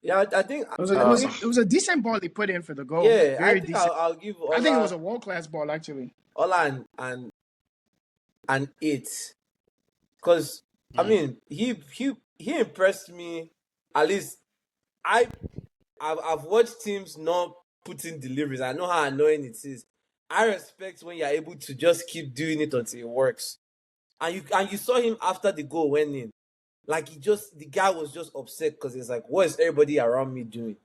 [SPEAKER 4] Yeah, I think
[SPEAKER 3] It
[SPEAKER 4] I
[SPEAKER 3] was
[SPEAKER 4] think
[SPEAKER 3] it was a decent ball he put in for the goal.
[SPEAKER 4] yeah, I
[SPEAKER 3] Very
[SPEAKER 4] think
[SPEAKER 3] decent.
[SPEAKER 4] I'll give
[SPEAKER 3] I think it was a world class ball actually.
[SPEAKER 4] Ola and 8 because I
[SPEAKER 2] Mm.
[SPEAKER 4] mean he impressed me. At least I I've watched teams not put in deliveries. I know how annoying it is. I respect when you're able to just keep doing it until it works. And you saw him after the goal went in. Like the guy was just upset because he's like, what is everybody around me doing?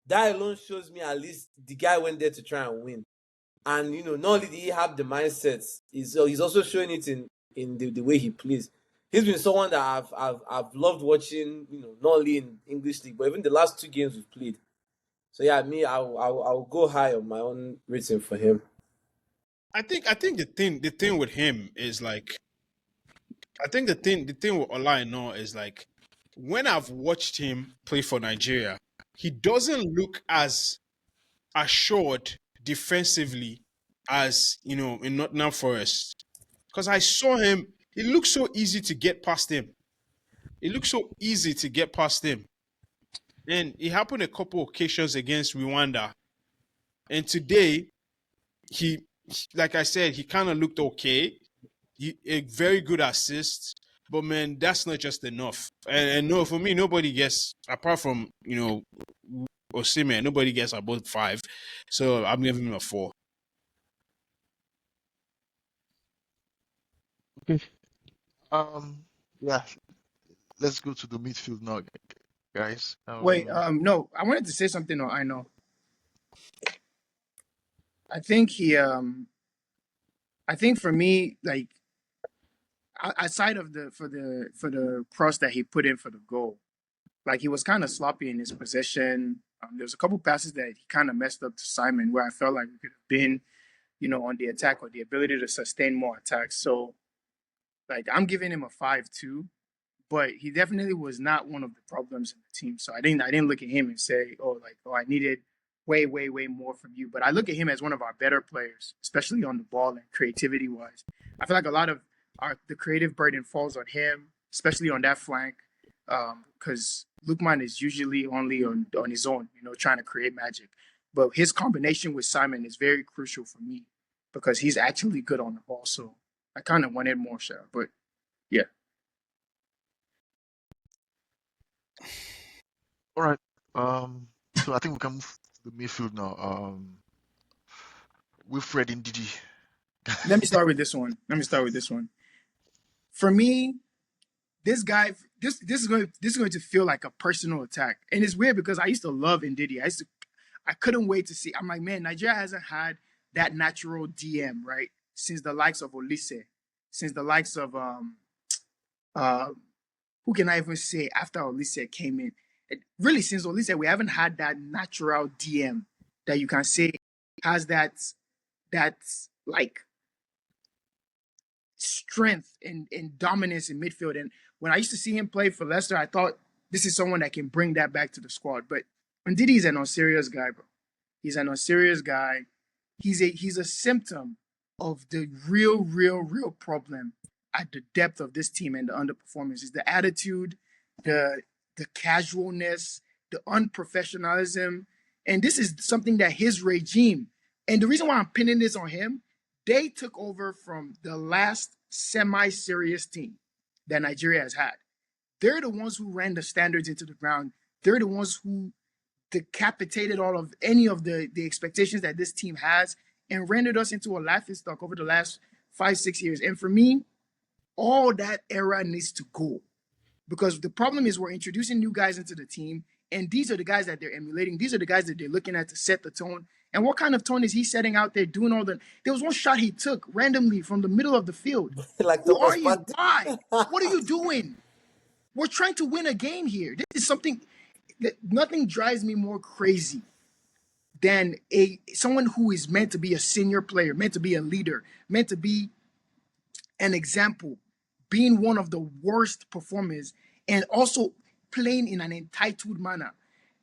[SPEAKER 4] That alone shows me at least the guy went there to try and win. And not only did he have the mindset, he's also showing it in the way he plays. he's been someone that I've loved watching. Not only in English league, but even the last two games we've played. So yeah, me, I'll go high on my own rating for him.
[SPEAKER 2] I think the thing with him is like I think the thing with Olaino is like when I've watched him play for Nigeria, he doesn't look as assured defensively as in Nottingham Forest. Because I saw him, it looked so easy to get past him. It looked so easy to get past him. And it happened a couple occasions against Rwanda. And today, he like I said, he kind of looked okay. A very good assist. But man, that's not just enough. And no, for me, nobody gets apart from Osimhen, nobody gets above 5. So I'm giving him a 4.
[SPEAKER 1] Okay. Um, yeah, let's go to the midfield now, guys.
[SPEAKER 3] Wait, no, I wanted to say something. I know. I think I think for me, like aside of the cross that he put in for the goal, like he was kind of sloppy in his possession. There was a couple passes that he kind of messed up to Simon, where I felt like we could have been, on the attack or the ability to sustain more attacks. So, like, I'm giving him a 5-2, but he definitely was not one of the problems in the team. So I didn't look at him and say, oh, I needed way, way, way more from you. But I look at him as one of our better players, especially on the ball and creativity wise. I feel like a lot of the creative burden falls on him, especially on that flank, because Lukman is usually only on his own, trying to create magic. But his combination with Simon is very crucial for me because he's actually good on the ball. So I kind of wanted more shot, but yeah.
[SPEAKER 1] All right. So I think we can move to the midfield now. Wilfred Ndidi.
[SPEAKER 3] Let me start with this one. For me, this guy, this is going to feel like a personal attack, and it's weird because I used to love Ndidi. I couldn't wait to see. I'm like, man, Nigeria hasn't had that natural DM right since the likes of Olise, since the likes of uh, who can I even say after Olise came in? Really, since Olise, we haven't had that natural DM that you can say has that like strength and dominance in midfield. And when I used to see him play for Leicester, I thought this is someone that can bring that back to the squad. But Ndidi is an unserious guy, bro. He's an unserious guy. He's a symptom of the real problem at the depth of this team and the underperformance. Is the attitude, the the casualness, the unprofessionalism, and this is something that his regime. And the reason why I'm pinning this on him, they took over from the last semi-serious team that Nigeria has had. They're the ones who ran the standards into the ground. They're the ones who decapitated all of any of the expectations that this team has and rendered us into a laughingstock over the last 5, 6 years. And for me, all that era needs to go because the problem is we're introducing new guys into the team, and these are the guys that they're emulating. These are the guys that they're looking at to set the tone. And what kind of tone is he setting out there doing all the? There was one shot he took randomly from the middle of the field.
[SPEAKER 4] Like
[SPEAKER 3] Who are
[SPEAKER 4] Thomas
[SPEAKER 3] you?
[SPEAKER 4] Partey.
[SPEAKER 3] Why? What are you doing? We're trying to win a game here. This is something that nothing drives me more crazy than someone who is meant to be a senior player, meant to be a leader, meant to be an example, being one of the worst performers and also playing in an entitled manner.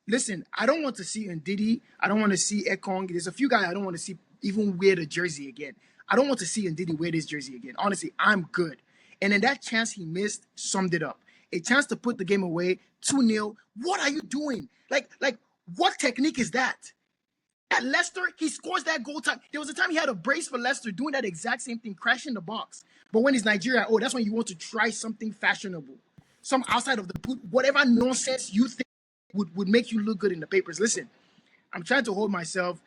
[SPEAKER 3] Listen, I don't want to see Ndidi. I don't want to see Ekong. There's a few guys I don't want to see even wear the jersey again. I don't want to see Ndidi wear this jersey again. Honestly, I'm good. And then that chance he missed summed it up. A chance to put the game away, 2-0. What are you doing? Like, what technique is that? At Leicester, he scores that goal time. There was a time he had a brace for Leicester doing that exact same thing, crashing the box. But when it's Nigeria, that's when you want to try something fashionable. Some outside of the boot, whatever nonsense you think would make you look good in the papers. Listen, I'm trying to hold myself.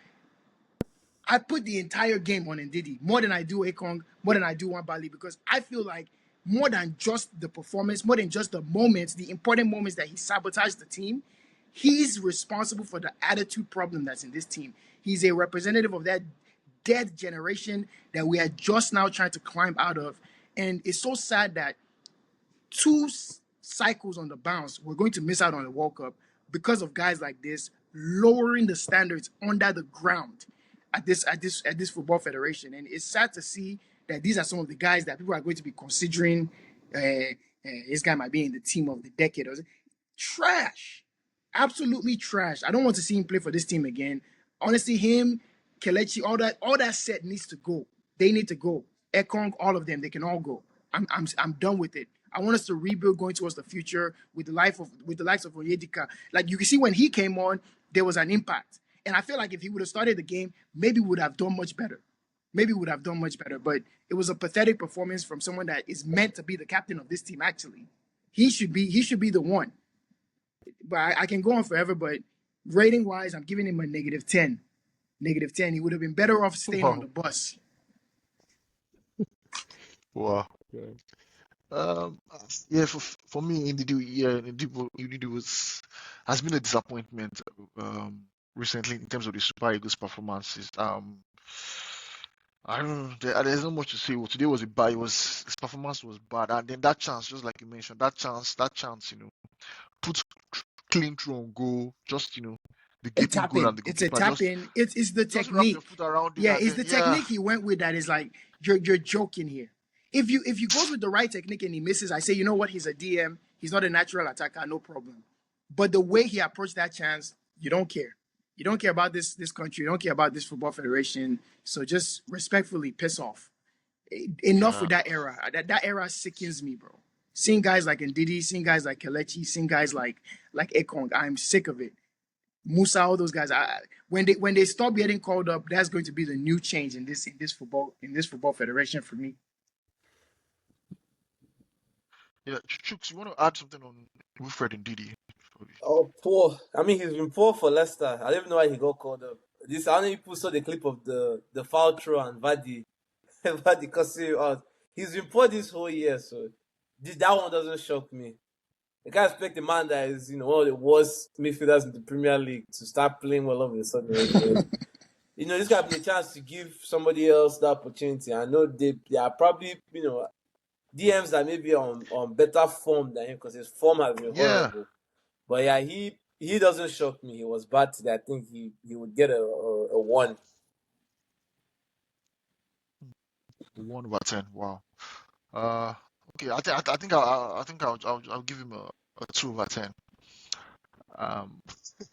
[SPEAKER 3] I put the entire game on Ndidi more than I do Ekong, more than I do Bali, because I feel like more than just the performance, more than just the moments, the important moments that he sabotaged the team, he's responsible for the attitude problem that's in this team. He's a representative of that dead generation that we are just now trying to climb out of. And it's so sad that two cycles on the bounce, we're going to miss out on the World Cup because of guys like this lowering the standards under the ground at this football federation. And it's sad to see that these are some of the guys that people are going to be considering. This guy might be in the team of the decade. Trash, absolutely trash. I don't want to see him play for this team again. Honestly, him, Kelechi, all that set needs to go. They need to go. Ekong, all of them, they can all go. I'm done with it. I want us to rebuild going towards the future with the likes of Onyedika. Like you can see when he came on, there was an impact. And I feel like if he would have started the game, maybe we would have done much better. Maybe we would have done much better. But it was a pathetic performance from someone that is meant to be the captain of this team, actually. He should be the one. But I can go on forever, but rating wise, I'm giving him a -10. -10. He would have been better off staying on
[SPEAKER 1] Wow.
[SPEAKER 3] the bus.
[SPEAKER 1] Wow.
[SPEAKER 2] Yeah.
[SPEAKER 1] Um, yeah, for me, Ndidi has been a disappointment recently in terms of the Super Eagles performances. I don't know. There's not much to say. Well, today was a bad. His performance was bad, and then that chance, just like you mentioned, that chance, put clean through on goal, just the
[SPEAKER 3] A
[SPEAKER 1] gaping
[SPEAKER 3] tap
[SPEAKER 1] goal and
[SPEAKER 3] in.
[SPEAKER 1] the
[SPEAKER 3] It's a
[SPEAKER 1] goalkeeper
[SPEAKER 3] tap
[SPEAKER 1] just
[SPEAKER 3] in. It's the
[SPEAKER 1] just wrap your
[SPEAKER 3] technique.
[SPEAKER 1] foot around it,
[SPEAKER 3] Yeah,
[SPEAKER 1] and
[SPEAKER 3] it's
[SPEAKER 1] then
[SPEAKER 3] the
[SPEAKER 1] yeah,
[SPEAKER 3] technique he went with that is like you're joking here. If he goes with the right technique and he misses, I say, you know what, he's a DM. He's not a natural attacker, no problem. But the way he approached that chance, you don't care. You don't care about this country. You don't care about this football federation. So just respectfully piss off. Enough
[SPEAKER 1] yeah,
[SPEAKER 3] with that era. That era sickens me, bro. Seeing guys like Ndidi, seeing guys like Kelechi, seeing guys like Ekong, I'm sick of it. Musa, all those guys. When they stop getting called up, that's going to be the new change in this football federation for me.
[SPEAKER 1] yeah. Chooks, you want to add something on Wilfred and Didi?
[SPEAKER 4] Oh, poor. I mean, he's been poor for Leicester. I don't even know why he got called up. This, I don't know if people saw the clip of the foul throw and Vardy, Vardy cussing him out. He's been poor this whole year, so that one doesn't shock me. I can't expect a man that is, one of the worst midfielders in the Premier League to start playing well all of a sudden. So, this got to be a chance to give somebody else that opportunity. I know they are probably, DMs that may be on better form than him because his form has been
[SPEAKER 1] Yeah,
[SPEAKER 4] horrible. But yeah, he doesn't shock me. He was bad today. I think he would get a 1.
[SPEAKER 1] 1/10. Wow. Uh, okay. I think I'll give him a 2/10. Um,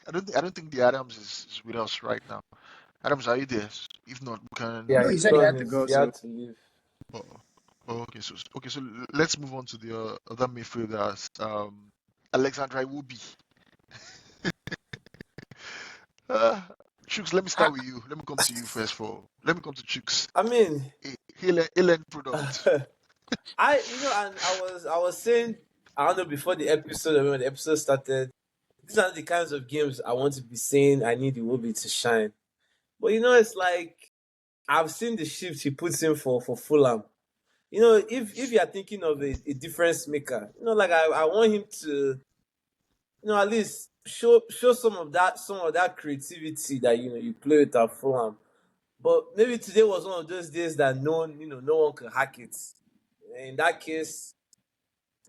[SPEAKER 1] I don't think the Adams is with us right now. Adams, are you there? If not, we can.
[SPEAKER 4] Yeah,
[SPEAKER 3] No, he
[SPEAKER 4] he's
[SPEAKER 3] said he
[SPEAKER 4] gone.
[SPEAKER 3] had to go.
[SPEAKER 4] He
[SPEAKER 3] So
[SPEAKER 4] had to leave.
[SPEAKER 1] Oh, okay. So let's move on to the other midfielders. Alexander Iwobi. Uh, Chooks, let me
[SPEAKER 3] I,
[SPEAKER 1] start with you. Let me come to you first. Let me come to Chooks.
[SPEAKER 4] I mean,
[SPEAKER 1] Helen product.
[SPEAKER 4] and I was saying, I don't know, before the episode, when the episode started, these are the kinds of games I want to be saying I need Iwobi to shine. But it's like I've seen the shift he puts in for Fulham. If you're thinking of a difference maker, like I want him to, at least show some of that creativity that you play with at Fulham. But maybe today was one of those days that no one can hack it. In that case,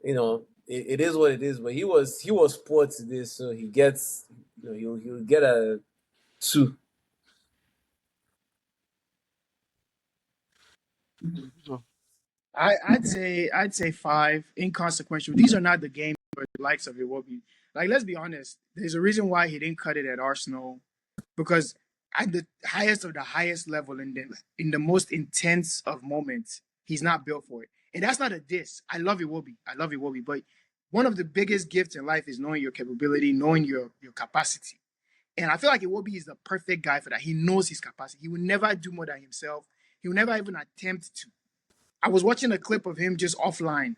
[SPEAKER 4] it is what it is. But he was poor today, so he gets, he'll get a 2.
[SPEAKER 1] So,
[SPEAKER 3] I'd say 5. Inconsequential. These are not the games where the likes of it will be. Like, let's be honest. There's a reason why he didn't cut it at Arsenal, because at the highest of the highest level in the most intense of moments, he's not built for it. And that's not a diss. I love Iwobi. I love Iwobi. But one of the biggest gifts in life is knowing your capability, knowing your capacity. And I feel like Iwobi is the perfect guy for that. He knows his capacity. He will never do more than himself. He will never even attempt to. I was watching a clip of him just offline,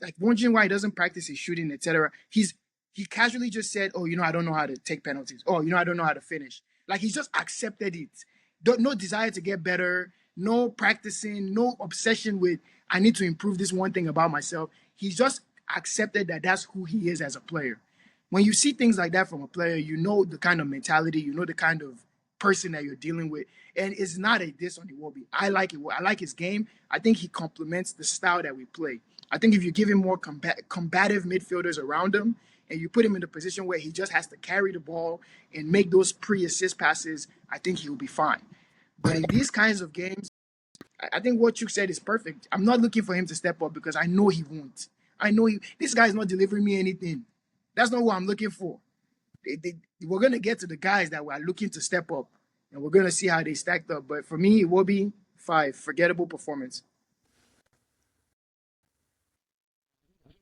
[SPEAKER 3] like wondering why he doesn't practice his shooting, etc. He casually just said, "Oh, I don't know how to take penalties. Oh, I don't know how to finish." Like he's just accepted it. No desire to get better, no practicing, no obsession with I need to improve this one thing about myself. He's just accepted that that's who he is as a player. When you see things like that from a player, you know the kind of mentality, you know the kind of person that you're dealing with. And it's not a diss on Iwobi. I like it. I like his game. I think he complements the style that we play. I think if you give him more combative midfielders around him and you put him in a position where he just has to carry the ball and make those pre-assist passes, I think he will be fine. But in these kinds of games, I think what you said is perfect. I'm not looking for him to step up because I know he won't. I know this guy is not delivering me anything. That's not what I'm looking for. We're going to get to the guys that we're looking to step up, and we're going to see how they stacked up. But for me, it will be 5. Forgettable performance.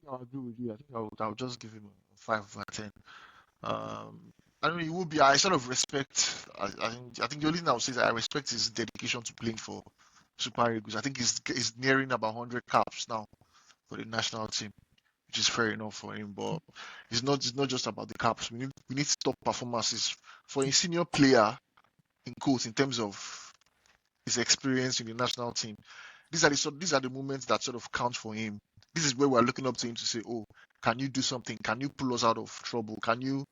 [SPEAKER 1] I'll agree with you. I think I'll just give him a 5/10. I don't know. He will be. I sort of respect. I think the only thing I would say is that I respect his dedication to playing for Super Eagles. I think he's nearing about 100 caps now for the national team, which is fair enough for him. But it's not just about the caps. We need top performances for a senior player in quotes in terms of his experience in the national team. These are the moments that sort of count for him. This is where we're looking up to him to say, "Oh, can you do something? Can you pull us out of trouble? Can you,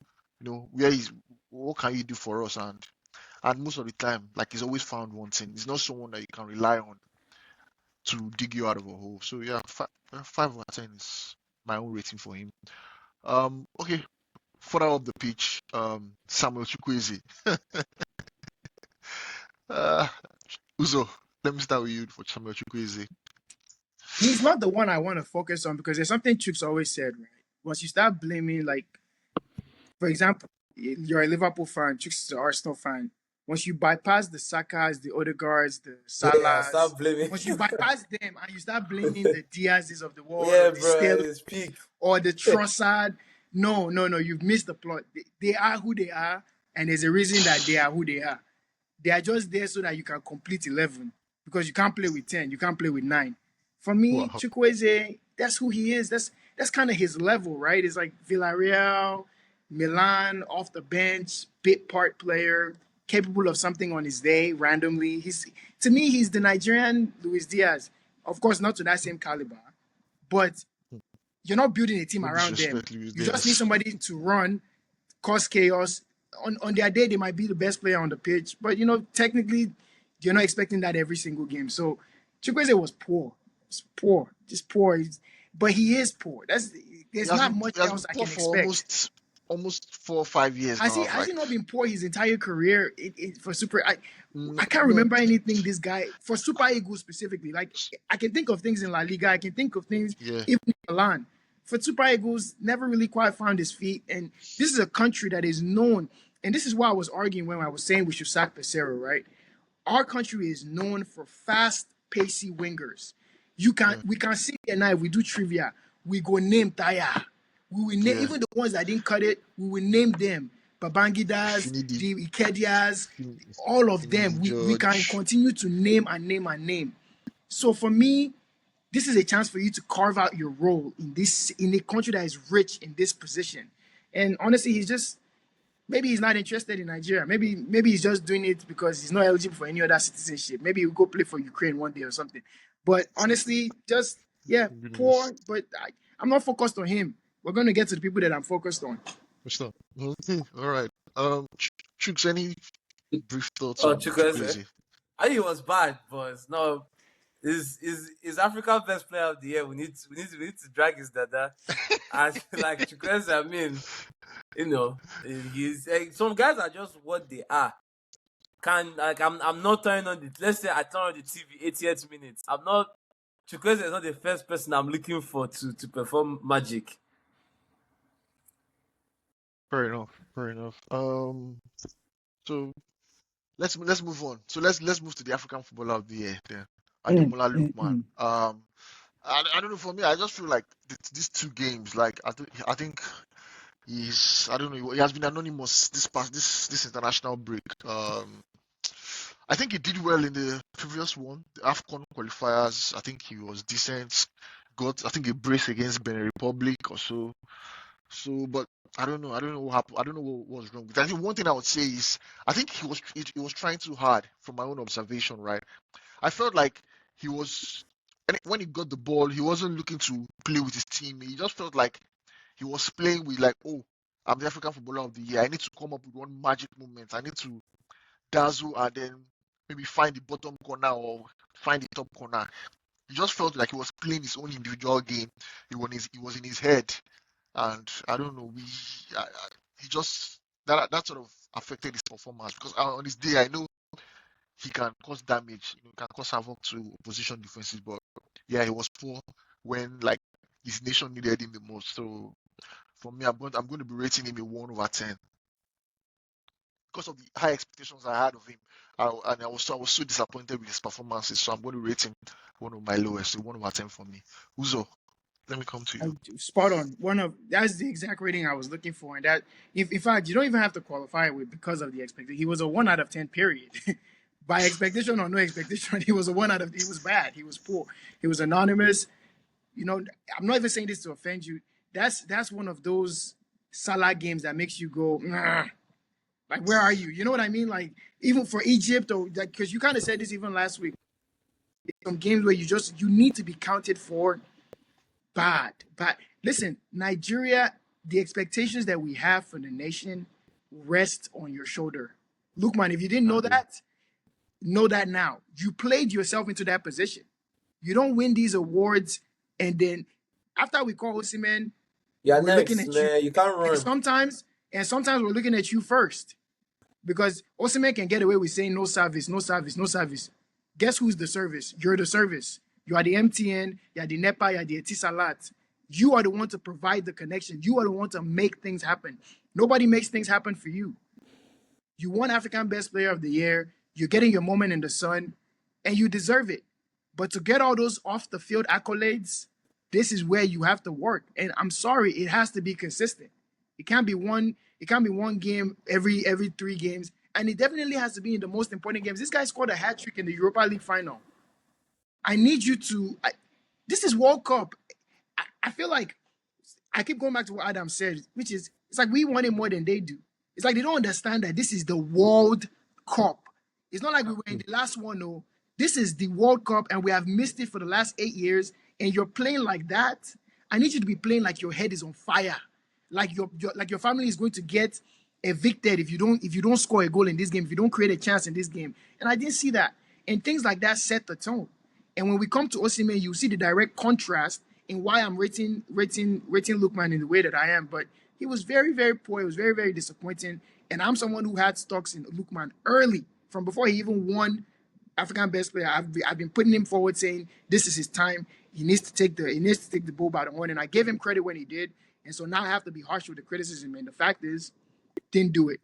[SPEAKER 1] what can you do for us?" And most of the time, like he's always found one thing. He's not someone that you can rely on to dig you out of a hole. So yeah, 5/10 is my own rating for him. Okay, further up the pitch, Samuel Chukwueze. uh, Uzo, let me start with you for Samuel Chukwueze.
[SPEAKER 3] He's not the one I want to focus on because there's something Chooks always said, right? Once you start blaming, like, for example, you're a Liverpool fan, Chooks is an Arsenal fan. Once you bypass the Sakas, the Odegaards, the
[SPEAKER 4] Yeah,
[SPEAKER 3] Salahs,
[SPEAKER 4] stop blaming.
[SPEAKER 3] once you bypass them and you start blaming the Diaz's of the world or
[SPEAKER 4] Yeah,
[SPEAKER 3] the
[SPEAKER 4] bro,
[SPEAKER 3] Sterling
[SPEAKER 4] it's peak.
[SPEAKER 3] or the Trossard, no, no, no, you've missed the plot. They are who they are, and there's a reason that they are who they are. They are just there so that you can complete 11 because you can't play with 10, you can't play with 9. For me,
[SPEAKER 1] Wow.
[SPEAKER 3] Chukwueze, that's who he is. That's kind of his level, right? It's like Villarreal, Milan, off the bench, bit part player, capable of something on his day randomly. To me, he's the Nigerian Luis Diaz. Of course, not to that same caliber, but you're not building a team
[SPEAKER 1] No
[SPEAKER 3] around them.
[SPEAKER 1] disrespect, Luis
[SPEAKER 3] You just need
[SPEAKER 1] Diaz.
[SPEAKER 3] somebody to run, cause chaos. On their day, they might be the best player on the pitch, but technically, you're not expecting that every single game. So Chukwueze was poor. It's poor, just poor. But he is poor.
[SPEAKER 1] He
[SPEAKER 3] There's
[SPEAKER 1] has
[SPEAKER 3] not
[SPEAKER 1] been
[SPEAKER 3] much
[SPEAKER 1] he has been
[SPEAKER 3] else I
[SPEAKER 1] poor
[SPEAKER 3] can
[SPEAKER 1] for
[SPEAKER 3] expect.
[SPEAKER 1] almost 4 or 5 years
[SPEAKER 3] Has he
[SPEAKER 1] now.
[SPEAKER 3] has
[SPEAKER 1] Like
[SPEAKER 3] he not been poor his entire career for Super?
[SPEAKER 1] no,
[SPEAKER 3] I can't
[SPEAKER 1] no,
[SPEAKER 3] remember anything this guy for Super Eagles specifically. Like I can think of things in La Liga, I can think of things
[SPEAKER 1] yeah,
[SPEAKER 3] even in Milan. For Super Eagles, never really quite found his feet, and this is a country that is known. And this is why I was arguing when I was saying we should sack Pesero, right? Our country is known for fast, pacey wingers.
[SPEAKER 1] yeah,
[SPEAKER 3] We can see here now if we do trivia, we go name Taya. We will name
[SPEAKER 1] yeah.
[SPEAKER 3] even the ones that didn't cut it, we will name them. Babangidas,
[SPEAKER 1] Finidi,
[SPEAKER 3] the Ikedias,
[SPEAKER 1] Fin,
[SPEAKER 3] all of
[SPEAKER 1] Finidi
[SPEAKER 3] them. We can
[SPEAKER 1] George.
[SPEAKER 3] continue to name and name and name. So for me, this is a chance for you to carve out your role in a country that is rich in this position. And honestly, maybe he's not interested in Nigeria. Maybe he's just doing it because he's not eligible for any other citizenship. Maybe he'll go play for Ukraine one day or something. But honestly, just yeah,
[SPEAKER 1] Goodness.
[SPEAKER 3] poor. But I'm not focused on him. We're going to get to the people that I'm focused on.
[SPEAKER 1] What's up? Okay, all right. Chooks, any brief thoughts
[SPEAKER 4] Oh,
[SPEAKER 1] on
[SPEAKER 4] Chukwueze.
[SPEAKER 1] Chukwueze?
[SPEAKER 4] I think it was bad, but no, is Africa best player of the year. We need to drag his dada. And like Chukwueze, I mean, he's some guys are just what they are. I'm not turning on the let's say I turn on the TV 80th minute. I'm not Chukwueze is not the first person I'm looking for to perform magic.
[SPEAKER 1] Fair enough. Fair enough. So let's move on. So let's move to the African Footballer of the Year. Then
[SPEAKER 3] Mm,
[SPEAKER 1] Ademola
[SPEAKER 3] mm,
[SPEAKER 1] Lookman.
[SPEAKER 3] mm.
[SPEAKER 1] I don't know. For me, I just feel like these two games, like I think I don't know. He has been anonymous this international break. I think he did well in the previous one, the AFCON qualifiers. I think he was decent. Got I think a brace against Benin Republic or so. So, but I don't know. I don't know what happened. I don't know what was wrong. I think one thing I would say is I think he was trying too hard from my own observation. Right. I felt like he was and when he got the ball, he wasn't looking to play with his team. He just felt like he was playing with like, oh, I'm the African Footballer of the Year. I need to come up with one magic moment. I need to dazzle and then maybe find the bottom corner or find the top corner. He just felt like he was playing his own individual game. It was in his head, and I don't know. He just that sort of affected his performance because on his day, I know he can cause damage, can cause havoc to opposition defenses. But yeah, he was poor when like his nation needed him the most. So for me, I'm going to be rating him a 1/10 because of the high expectations I had of him. And I was so disappointed with his performances. So I'm going to rate him one of my lowest, so 1/10 for me. Uzo, let me come to you.
[SPEAKER 3] Spot on. That's the exact rating I was looking for, and that if in fact you don't even have to qualify it with because of the expectation. He was a 1 out of 10. Period. By expectation or no expectation, he was a 1 out of. He was bad. He was poor. He was anonymous. I'm not even saying this to offend you. That's one of those Salah games that makes you go, nah, like where are you? You know what I mean? Like even for Egypt or like because you kind of said this even last week. Some games where you need to be counted for bad. But listen, Nigeria, the expectations that we have for the nation rest on your shoulder. Look, man, if you didn't
[SPEAKER 1] I agree.
[SPEAKER 3] know that now. You played yourself into that position. You don't win these awards, and then after we call Osimhen,
[SPEAKER 4] You're
[SPEAKER 3] we're looking
[SPEAKER 4] next,
[SPEAKER 3] at you,
[SPEAKER 4] man. You can't
[SPEAKER 3] and
[SPEAKER 4] run.
[SPEAKER 3] sometimes we're looking at you first because Osimhen can get away with saying no service, no service, no service. Guess who's the service? You're the service. You are the MTN, you are the NEPA, you are the Etisalat. You are the one to provide the connection. You are the one to make things happen. Nobody makes things happen for you. You won African Best Player of the Year. You're getting your moment in the sun, and you deserve it. But to get all those off the field accolades, this is where you have to work. And I'm sorry, it has to be consistent. It can't be one. It can't be one game every 3 games, and it definitely has to be in the most important games. This guy scored a hat trick in the Europa League final. I need you to. This is World Cup. I feel like I keep going back to what Adam said, which is it's like we want it more than they do. It's like they don't understand that this is the World Cup. It's not like we were in the last one, no. This is the World Cup, and we have missed it for the last 8 years, and you're playing like that. I need you to be playing like your head is on fire. Like your family is going to get evicted if you don't score a goal in this game, if you don't create a chance in this game. And I didn't see that. And things like that set the tone. And when we come to Osimhen, you see the direct contrast in why I'm rating Lookman in the way that I am. But he was very, very poor. It was very, very disappointing. And I'm someone who had stocks in Lookman early, from before he even won African Best Player. I've been putting him forward, saying this is his time. He needs to take the bull by the horn. And I gave him credit when he did. And so now I have to be harsh with the criticism. And the fact is, didn't do it.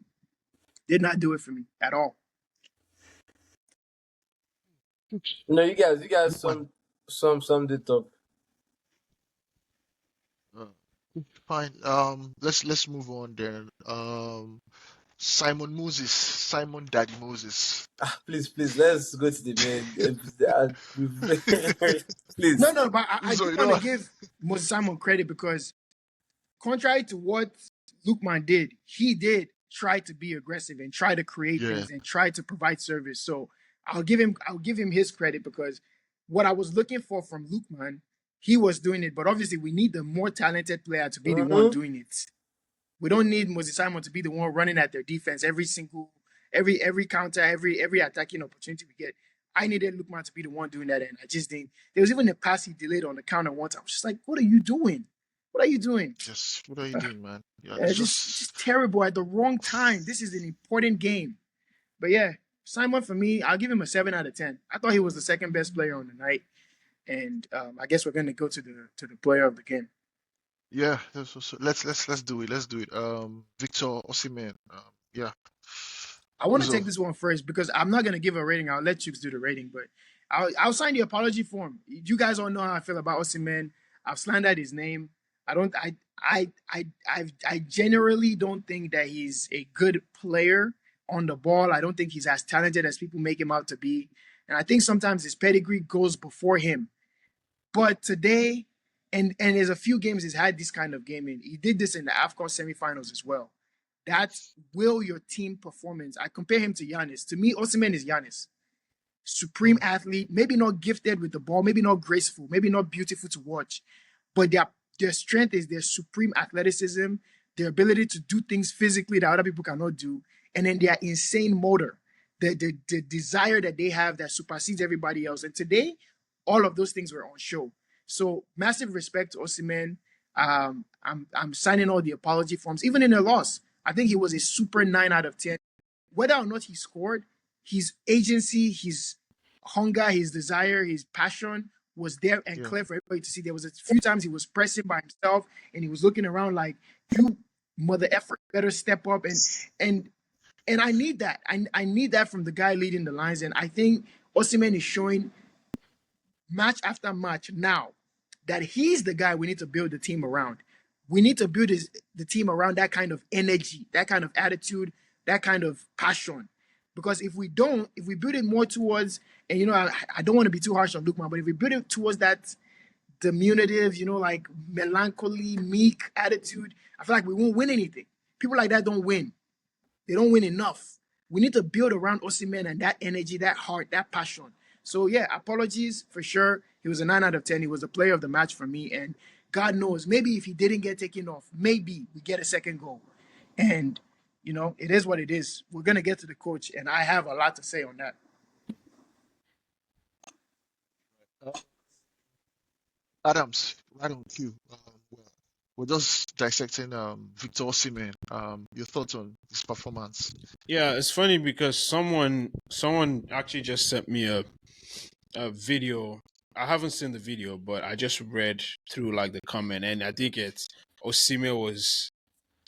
[SPEAKER 3] Did not do it for me at all.
[SPEAKER 4] No, you guys,
[SPEAKER 1] Lookman,
[SPEAKER 4] summed it up.
[SPEAKER 1] uh, fine. Let's move on then. Simon Moses, Simon Daddy Moses.
[SPEAKER 4] Please, let's go to the main episode.
[SPEAKER 3] No,
[SPEAKER 4] Please.
[SPEAKER 3] no, but I
[SPEAKER 1] Uzo,
[SPEAKER 3] do want to give Moses Simon credit because contrary to what Lukman did, he did try to be aggressive and try to create
[SPEAKER 1] yeah,
[SPEAKER 3] things and try to provide service. So I'll give him his credit because what I was looking for from Lukman, he was doing it. But obviously, we need the more talented player to be the one
[SPEAKER 4] Mm-hmm.
[SPEAKER 3] doing it. We don't need Moses Simon to be the one running at their defense every counter, every attacking opportunity we get. I needed Lukman to be the one doing that, and I just didn't. There was even a pass he delayed on the counter once. I was just like, "What are you doing? What are you doing?"
[SPEAKER 1] just what are you doing, man? Yeah,
[SPEAKER 3] Yeah,
[SPEAKER 1] it's
[SPEAKER 3] just
[SPEAKER 1] just
[SPEAKER 3] terrible at the wrong time. This is an important game. But yeah, Simon for me, I'll give him a 7 out of 10. I thought he was the second best player on the night, and I guess we're gonna go to the player of the game.
[SPEAKER 1] yeah. Let's do it. Let's do it. Victor Osimhen. Yeah.
[SPEAKER 3] I want to
[SPEAKER 1] Uzo.
[SPEAKER 3] take this one first because I'm not gonna give a rating. I'll let Chooks do the rating, but I'll sign the apology form. You guys all know how I feel about Osimhen. I've slandered his name. I don't. I generally don't think that he's a good player on the ball. I don't think he's as talented as people make him out to be, and I think sometimes his pedigree goes before him. But today, and there's a few games he's had this kind of game in. He did this in the AFCON semifinals as well. That will your team performance. I compare him to Giannis. To me, Osimhen is Giannis. Supreme
[SPEAKER 1] Mm,
[SPEAKER 3] athlete, maybe not gifted with the ball, maybe not graceful, maybe not beautiful to watch, but their strength is their supreme athleticism, their ability to do things physically that other people cannot do, and then their insane motor. the desire that they have that supersedes everybody else. And today, all of those things were on show. So massive respect to Osimhen. I'm signing all the apology forms, even in a loss. I think he was a super 9 out of 10. Whether or not he scored, his agency, his hunger, his desire, his passion was there and
[SPEAKER 1] Yeah.
[SPEAKER 3] clear for everybody to see. There was a few times he was pressing by himself and he was looking around like, "You mother effort, better step up." And and I need that. I need that from the guy leading the lines. And I think Osimhen is showing match after match now that he's the guy we need to build the team around. We need to build the team around that kind of energy, that kind of attitude, that kind of passion. Because if we don't, if we build it more towards, and I don't want to be too harsh on Lukman, but if we build it towards that diminutive, like melancholy, meek attitude, I feel like we won't win anything. People like that don't win. They don't win enough. We need to build around Osimhen and that energy, that heart, that passion. So yeah, apologies for sure. He was a 9 out of 10. He was the player of the match for me. And God knows, maybe if he didn't get taken off, maybe we get a second goal. And it is what it is. We're gonna get to the coach, and I have a lot to say on that.
[SPEAKER 1] Uh, Adams, right on cue. We're just dissecting Victor Osimhen. Your thoughts on his performance?
[SPEAKER 2] Yeah, it's funny because someone actually just sent me a video. I haven't seen the video, but I just read through like the comment, and I think it's Osimhen was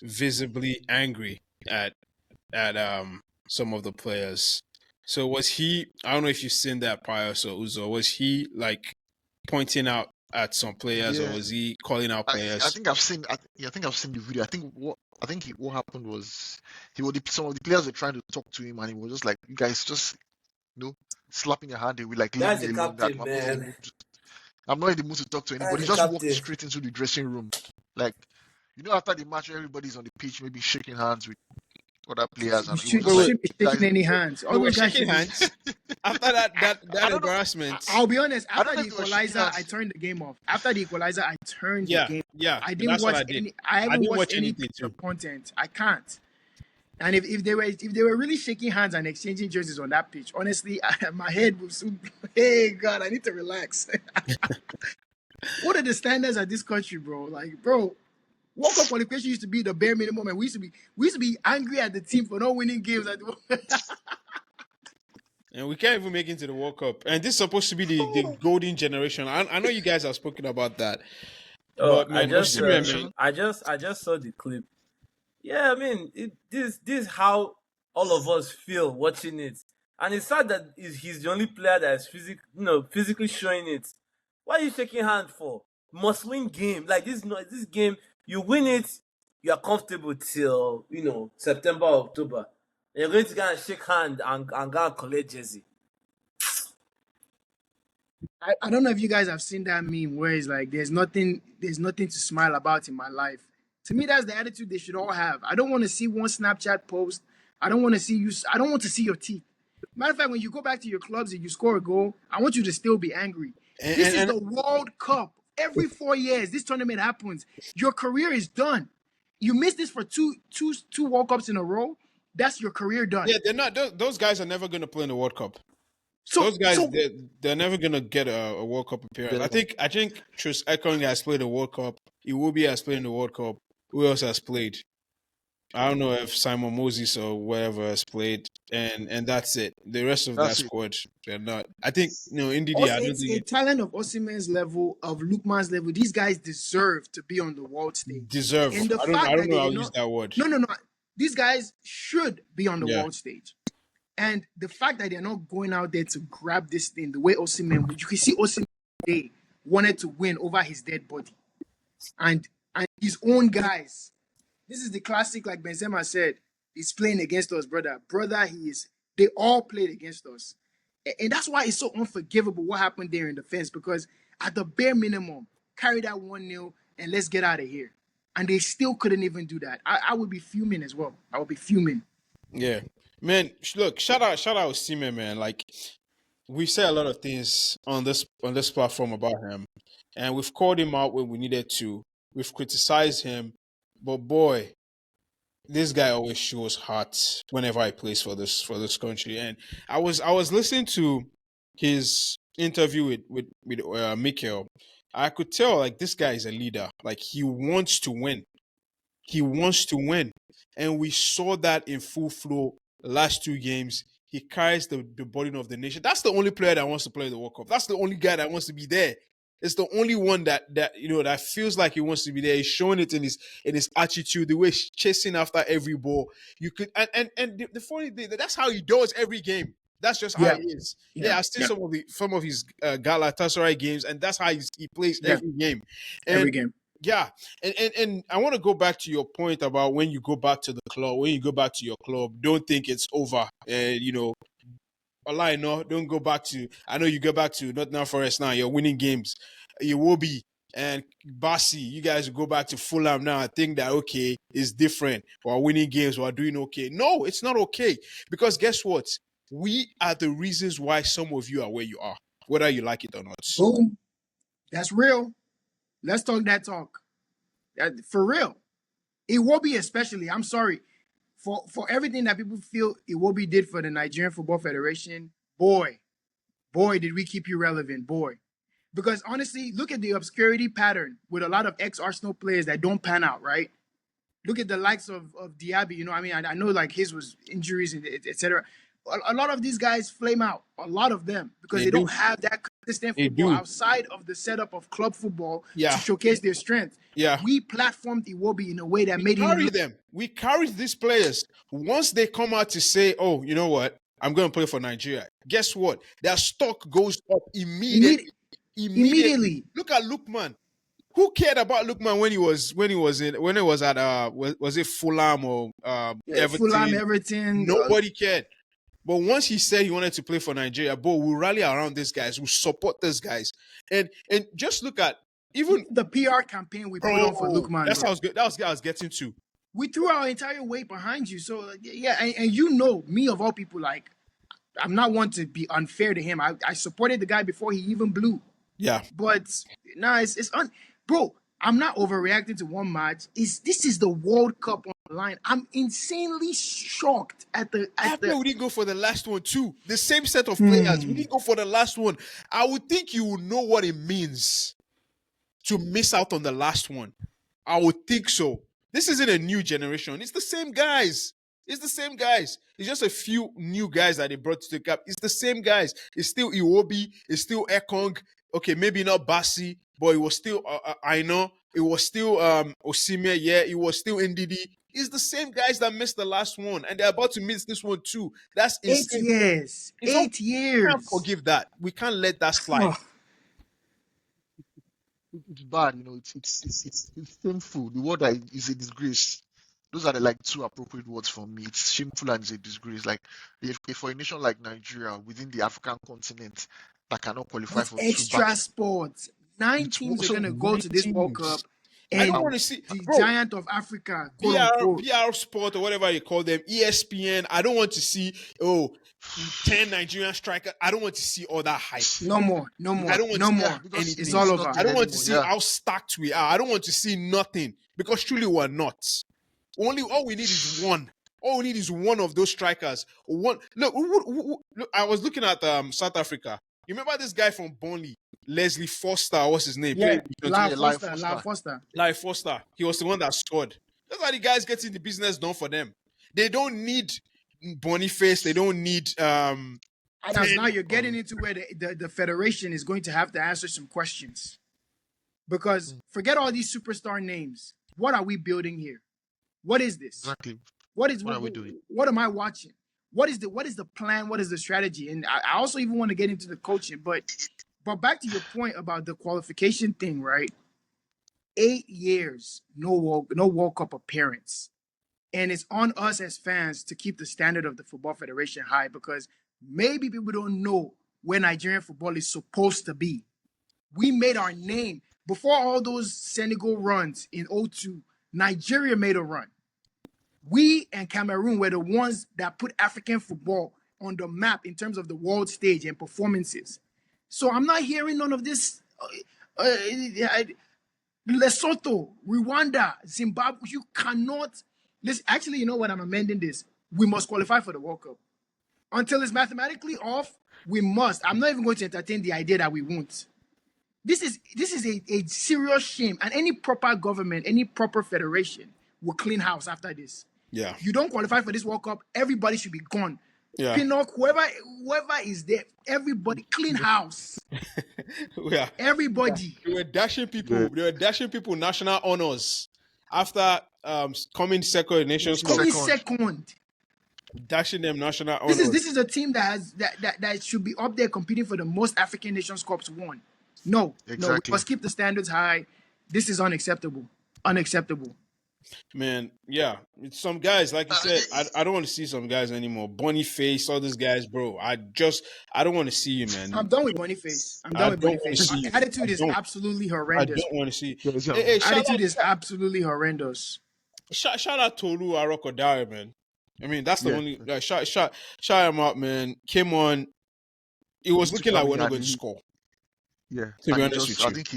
[SPEAKER 2] visibly angry at some of the players. So was he? I don't know if you've seen that prior. So Uzo, was he like pointing out at some players, or
[SPEAKER 1] Yeah,
[SPEAKER 2] was he calling out
[SPEAKER 1] I
[SPEAKER 2] players?
[SPEAKER 1] think I've seen. Yeah, I think I've seen the video. What happened was some of the players were trying to talk to him, and he was just like, "You guys just slapping your hand away, like leave
[SPEAKER 4] That's
[SPEAKER 1] me
[SPEAKER 4] a
[SPEAKER 1] alone. That
[SPEAKER 4] captain,
[SPEAKER 1] I'm not in the
[SPEAKER 4] man.
[SPEAKER 1] mood. I'm not in the mood to talk to
[SPEAKER 4] That's
[SPEAKER 1] anybody."
[SPEAKER 4] a
[SPEAKER 1] Just walked
[SPEAKER 4] captain.
[SPEAKER 1] straight into the dressing room, like after the match, everybody's on the pitch, maybe shaking hands with other players, and he was
[SPEAKER 2] Wait,
[SPEAKER 1] just
[SPEAKER 3] You
[SPEAKER 1] like,
[SPEAKER 2] wait,
[SPEAKER 3] shouldn't be shaking
[SPEAKER 1] "Guys,
[SPEAKER 3] any hands. All
[SPEAKER 2] they were
[SPEAKER 3] those guys
[SPEAKER 2] shaking
[SPEAKER 3] should be.
[SPEAKER 2] hands after that
[SPEAKER 1] I don't know.
[SPEAKER 2] embarrassment.
[SPEAKER 3] I'll be honest.
[SPEAKER 1] I don't
[SPEAKER 3] After
[SPEAKER 1] know
[SPEAKER 3] the
[SPEAKER 1] if they were shaking
[SPEAKER 3] equalizer, I
[SPEAKER 1] hands.
[SPEAKER 3] turned the game off. After the equalizer, I turned the
[SPEAKER 2] Yeah,
[SPEAKER 3] game.
[SPEAKER 2] yeah,
[SPEAKER 3] I
[SPEAKER 2] but
[SPEAKER 3] didn't
[SPEAKER 2] that's what
[SPEAKER 3] watch
[SPEAKER 2] I did.
[SPEAKER 3] any. I
[SPEAKER 2] I
[SPEAKER 3] haven't
[SPEAKER 2] didn't
[SPEAKER 3] watched
[SPEAKER 2] watch
[SPEAKER 3] any
[SPEAKER 2] anything
[SPEAKER 3] piece
[SPEAKER 2] too.
[SPEAKER 3] of content. I can't. And if they were really shaking hands and exchanging jerseys on that pitch, honestly, my head would soon. Hey God, I need to relax. What are the standards of this country, bro? Like, bro, World Cup qualification used to be the bare minimum, and we used to be angry at the team for not winning games.
[SPEAKER 2] And we can't even make it to the World Cup. And this is supposed to be the golden generation. I know you guys have spoken about that.
[SPEAKER 4] Oh,
[SPEAKER 2] But man,
[SPEAKER 1] Golden
[SPEAKER 2] Osimhen, man,
[SPEAKER 1] generation.
[SPEAKER 4] I just saw the clip. Yeah, I mean, this is how all of us feel watching it, and it's sad that he's the only player that is physically showing it. Why are you shaking hand for? Must win game like this. No, this game you win it, you are comfortable till September, October. And you're going to go and shake hand and go and collect jersey.
[SPEAKER 3] I don't know if you guys have seen that meme where it's like there's nothing to smile about in my life. To me, that's the attitude they should all have. I don't want to see one Snapchat post. I don't want to see you. I don't want to see your teeth. Matter of fact, when you go back to your clubs and you score a goal, I want you to still be angry.
[SPEAKER 2] and,
[SPEAKER 3] This
[SPEAKER 2] and,
[SPEAKER 3] is
[SPEAKER 2] and
[SPEAKER 3] the World Cup. Every 4 years, this tournament happens. Your career is done. You missed this for two World Cups in a row. That's your career done.
[SPEAKER 2] yeah, they're not. Those guys are never going to play in the World Cup.
[SPEAKER 3] So
[SPEAKER 2] Those guys,
[SPEAKER 3] so
[SPEAKER 2] they're never going to get a World Cup appearance.
[SPEAKER 1] Yeah.
[SPEAKER 2] I think Tris Ekong has played the World Cup. Iwobi has played in the World Cup. Who else has played? I don't know if Simon Moses or whatever has played, and that's it. The rest of that
[SPEAKER 1] That's it.
[SPEAKER 2] squad, they're not. I think NDD.
[SPEAKER 3] Also,
[SPEAKER 2] I don't
[SPEAKER 3] it's a
[SPEAKER 2] think
[SPEAKER 3] talent of Osimhen's level, of Lukman's level. These guys deserve to be on the world
[SPEAKER 2] it
[SPEAKER 3] stage.
[SPEAKER 2] deserve.
[SPEAKER 3] And the
[SPEAKER 2] I
[SPEAKER 3] fact
[SPEAKER 2] don't
[SPEAKER 3] that
[SPEAKER 2] know.
[SPEAKER 3] they
[SPEAKER 2] I'll
[SPEAKER 3] did
[SPEAKER 2] use
[SPEAKER 3] not,
[SPEAKER 2] that word.
[SPEAKER 3] no, no, no, these guys should be on the
[SPEAKER 2] Yeah.
[SPEAKER 3] world stage. And the fact that they're not going out there to grab this thing, the way Osimhen, you can see Osimhen today wanted to win over his dead body and his own guys. This is the classic, like Benzema said, he's playing against us, brother. Brother, he is. They all played against us. And that's why it's so unforgivable what happened there in the fence, because at the bare minimum, carry that 1-0 and let's get out of here. And they still couldn't even do that. I would be fuming as well. I would be fuming.
[SPEAKER 2] Yeah, man. Look, shout out Sime, man. Like we've said a lot of things on this platform about him, and we've called him out when we needed to. We've criticized him, but boy, this guy always shows heart whenever he plays for this country. And I was listening to his interview with Mikel. I could tell like this guy is a leader. Like he wants to win. He wants to win. And we saw that in full flow last two games. He carries the burden of the nation. That's the only player that wants to play the World Cup. That's the only guy that wants to be there. It's the only one that feels like he wants to be there. He's showing it in his attitude, the way he's chasing after every ball. You could and the funny thing that's how he does every game. That's just how
[SPEAKER 3] Yeah,
[SPEAKER 2] he is.
[SPEAKER 3] yeah,
[SPEAKER 2] Yeah, I've seen
[SPEAKER 3] yeah,
[SPEAKER 2] some of his Galatasaray games, and that's how he plays
[SPEAKER 3] yeah.
[SPEAKER 2] every game.
[SPEAKER 3] Every
[SPEAKER 2] And
[SPEAKER 3] game.
[SPEAKER 2] yeah, and I want to go back to your point about when you go back to the club, when you go back to your club, don't think it's over. Allah, no, don't go back to. I know you go back to Nottingham Forest now. You're winning games. You will be. And Bassi, you guys will go back to Fulham now. I think that okay, it's different. We're winning games. We're doing okay. No, it's not okay because guess what? We are the reasons why some of you are where you are, whether you like it or not.
[SPEAKER 3] Boom. That's real. Let's talk that talk. For real. Iwobi especially. I'm sorry. For everything that people feel Iwobi did for the Nigerian Football Federation, boy, did we keep you relevant, boy. Because honestly, look at the obscurity pattern with a lot of ex-Arsenal players that don't pan out, right? Look at the likes of Diaby. You know, I mean, I know like his was injuries and etc. A lot of these guys flame out. A lot of them because
[SPEAKER 2] They
[SPEAKER 3] they
[SPEAKER 2] do.
[SPEAKER 3] don't have that consistent
[SPEAKER 2] They
[SPEAKER 3] football
[SPEAKER 2] do.
[SPEAKER 3] outside of the setup of club football to
[SPEAKER 2] Yeah.
[SPEAKER 3] showcase their strength.
[SPEAKER 2] Yeah.
[SPEAKER 3] We platformed Iwobi in a way that
[SPEAKER 2] We
[SPEAKER 3] made him
[SPEAKER 2] carry
[SPEAKER 3] look.
[SPEAKER 2] them. We carry these players. Once they come out to say, "Oh, you know what? I'm going to play for Nigeria." Guess what? Their stock goes up immediately.
[SPEAKER 3] Immediately.
[SPEAKER 2] Look at Lookman. Who cared about Lookman when he was at was it Fulham or
[SPEAKER 3] Fulham,
[SPEAKER 2] Everton?
[SPEAKER 3] Everton.
[SPEAKER 2] Nobody cared. But once he said he wanted to play for Nigeria, but we'll rally around these guys, we'll support these guys, and just look at even
[SPEAKER 3] the PR campaign we put on for Lookman.
[SPEAKER 2] That's
[SPEAKER 3] bro.
[SPEAKER 2] how that was I was getting to.
[SPEAKER 3] We threw our entire weight behind you. So yeah, and you know me of all people, like I'm not one to be unfair to him. I supported the guy before he even blew.
[SPEAKER 2] Yeah.
[SPEAKER 3] But nah, bro. I'm not overreacting to one match. This is the World Cup on the line. I'm insanely shocked at the.
[SPEAKER 2] We didn't go for the last one too. The same set of players. We didn't go for the last one. I would think you would know what it means to miss out on the last one. I would think so. This isn't a new generation. It's the same guys. It's the same guys. It's just a few new guys that they brought to the cup. It's the same guys. It's still Iwobi. It's still Ekong. Okay, maybe not Bassi, but it was still I know. It was still Osimhen. Yeah, it was still Ndidi. It's the same guys that missed the last one, and they're about to miss this one too. That's insane.
[SPEAKER 3] 8 years.
[SPEAKER 2] It's
[SPEAKER 3] 8 years.
[SPEAKER 2] We can't forgive that. We can't let that slide.
[SPEAKER 1] It's bad, you know. It's shameful. The word is a disgrace. Those are the like two appropriate words for me. It's shameful and it's a disgrace. Like for a nation like Nigeria within the African continent that cannot qualify for two
[SPEAKER 3] extra sports. 9 teams are gonna go to this World Cup. And
[SPEAKER 2] I don't want to see
[SPEAKER 3] the giant of Africa, quote unquote.
[SPEAKER 2] PR Sport or whatever you call them, ESPN. I don't want to see 10 Nigerian strikers. I don't want to see all that hype.
[SPEAKER 3] No more. I don't want more. It's all over.
[SPEAKER 2] I don't want to see how stacked we are. I don't want to see nothing because truly we're not. All we need is one. All we need is one of those strikers. One. Look, I was looking at South Africa. You remember this guy from Burnley, Leslie Foster? What's his name?
[SPEAKER 3] Yeah,
[SPEAKER 1] Live
[SPEAKER 3] Foster.
[SPEAKER 2] He was the one that scored. That's how the guys getting the business done for them. They don't need Boniface. They don't need.
[SPEAKER 3] And now you're getting into where the federation is going to have to answer some questions, because forget all these superstar names. What are we building here? What is this?
[SPEAKER 1] Exactly.
[SPEAKER 3] What
[SPEAKER 1] are we doing?
[SPEAKER 3] What am I watching? What is the plan? What is the strategy? And I also even want to get into the coaching, but back to your point about the qualification thing, right? 8 years, no World Cup appearance. And it's on us as fans to keep the standard of the Football Federation high, because maybe people don't know where Nigerian football is supposed to be. We made our name. Before all those Senegal runs in 2002, Nigeria made a run. We and Cameroon were the ones that put African football on the map in terms of the world stage and performances. So I'm not hearing none of this. Lesotho, Rwanda, Zimbabwe, you cannot Listen, actually, you know what? I'm amending this. We must qualify for the World Cup. Until it's mathematically off, we must. I'm not even going to entertain the idea that we won't. This is a serious shame. And any proper government, any proper federation will clean house after this.
[SPEAKER 2] Yeah.
[SPEAKER 3] You don't qualify for this World Cup, everybody should be gone.
[SPEAKER 2] Yeah.
[SPEAKER 3] Pinnock, whoever is there, everybody clean house.
[SPEAKER 2] Yeah.
[SPEAKER 3] Everybody.
[SPEAKER 2] They were dashing people.
[SPEAKER 1] Yeah.
[SPEAKER 2] They were dashing people national honors after coming second in Nations Cup.
[SPEAKER 3] Coming
[SPEAKER 1] Second.
[SPEAKER 3] second.
[SPEAKER 2] Dashing them national honors.
[SPEAKER 3] This is a team that has that should be up there competing for the most African Nations Cups won. No, we
[SPEAKER 1] Exactly.
[SPEAKER 3] must keep the standards high. This is unacceptable. Unacceptable.
[SPEAKER 2] Man, yeah. Some guys, like you said, I don't want to see some guys anymore. Boniface, all these guys, bro. I don't want to see you, man.
[SPEAKER 3] I'm done with Boniface. I'm done
[SPEAKER 2] I
[SPEAKER 3] with
[SPEAKER 2] don't wanna
[SPEAKER 3] Boniface.
[SPEAKER 2] see it.
[SPEAKER 3] Attitude
[SPEAKER 2] I
[SPEAKER 3] is
[SPEAKER 2] don't-
[SPEAKER 3] absolutely
[SPEAKER 2] I
[SPEAKER 3] horrendous.
[SPEAKER 2] don't want to see.
[SPEAKER 1] Yeah, yeah.
[SPEAKER 2] Hey,
[SPEAKER 3] Attitude is absolutely horrendous.
[SPEAKER 2] shout out Tolu Arokodare, man. I mean, that's the
[SPEAKER 1] Yeah.
[SPEAKER 2] only like, shout him out, man. Came on. It was looking like we're not going to score.
[SPEAKER 1] Yeah.
[SPEAKER 2] To be
[SPEAKER 1] And
[SPEAKER 2] honest with
[SPEAKER 1] I
[SPEAKER 2] you.
[SPEAKER 1] think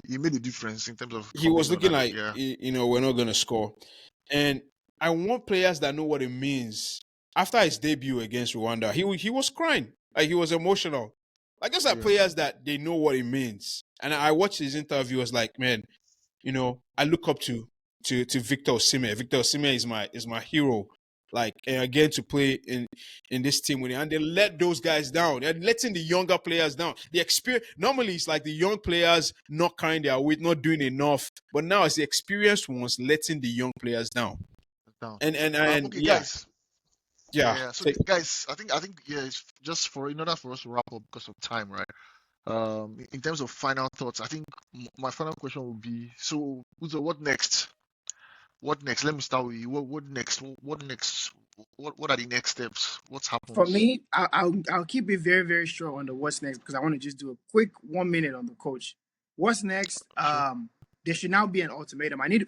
[SPEAKER 1] he made a difference in terms of.
[SPEAKER 2] He was
[SPEAKER 1] coming
[SPEAKER 2] looking
[SPEAKER 1] on
[SPEAKER 2] like
[SPEAKER 1] and-
[SPEAKER 2] we're not gonna score, and I want players that know what it means. After his debut against Rwanda, he was crying, like he was emotional. Like those are
[SPEAKER 1] Yeah.
[SPEAKER 2] players that they know what it means. And I watched his interview. I was like, man, I look up to Victor Osimhen. Victor Osimhen is my hero. Like, and again, to play in this team with him, and they let those guys down. They're letting the younger players down. The experience normally it's like the young players not carrying their weight, not doing enough. But now it's the experienced ones letting the young players down.
[SPEAKER 1] Down.
[SPEAKER 2] And
[SPEAKER 1] Okay,
[SPEAKER 2] yeah,
[SPEAKER 1] guys.
[SPEAKER 2] yeah.
[SPEAKER 1] Yeah. So,
[SPEAKER 2] Take-
[SPEAKER 1] guys, I think yeah, it's just in order for us to wrap up because of time, right? In terms of final thoughts, I think my final question would be: so, Uzo, what next? What next? Let me start with you. What next? What next? What are the next steps? What's happened?
[SPEAKER 3] For me, I'll keep it very, very short on the what's next because I want to just do a quick 1 minute on the coach. What's next?
[SPEAKER 1] Sure.
[SPEAKER 3] There should now be an ultimatum. I need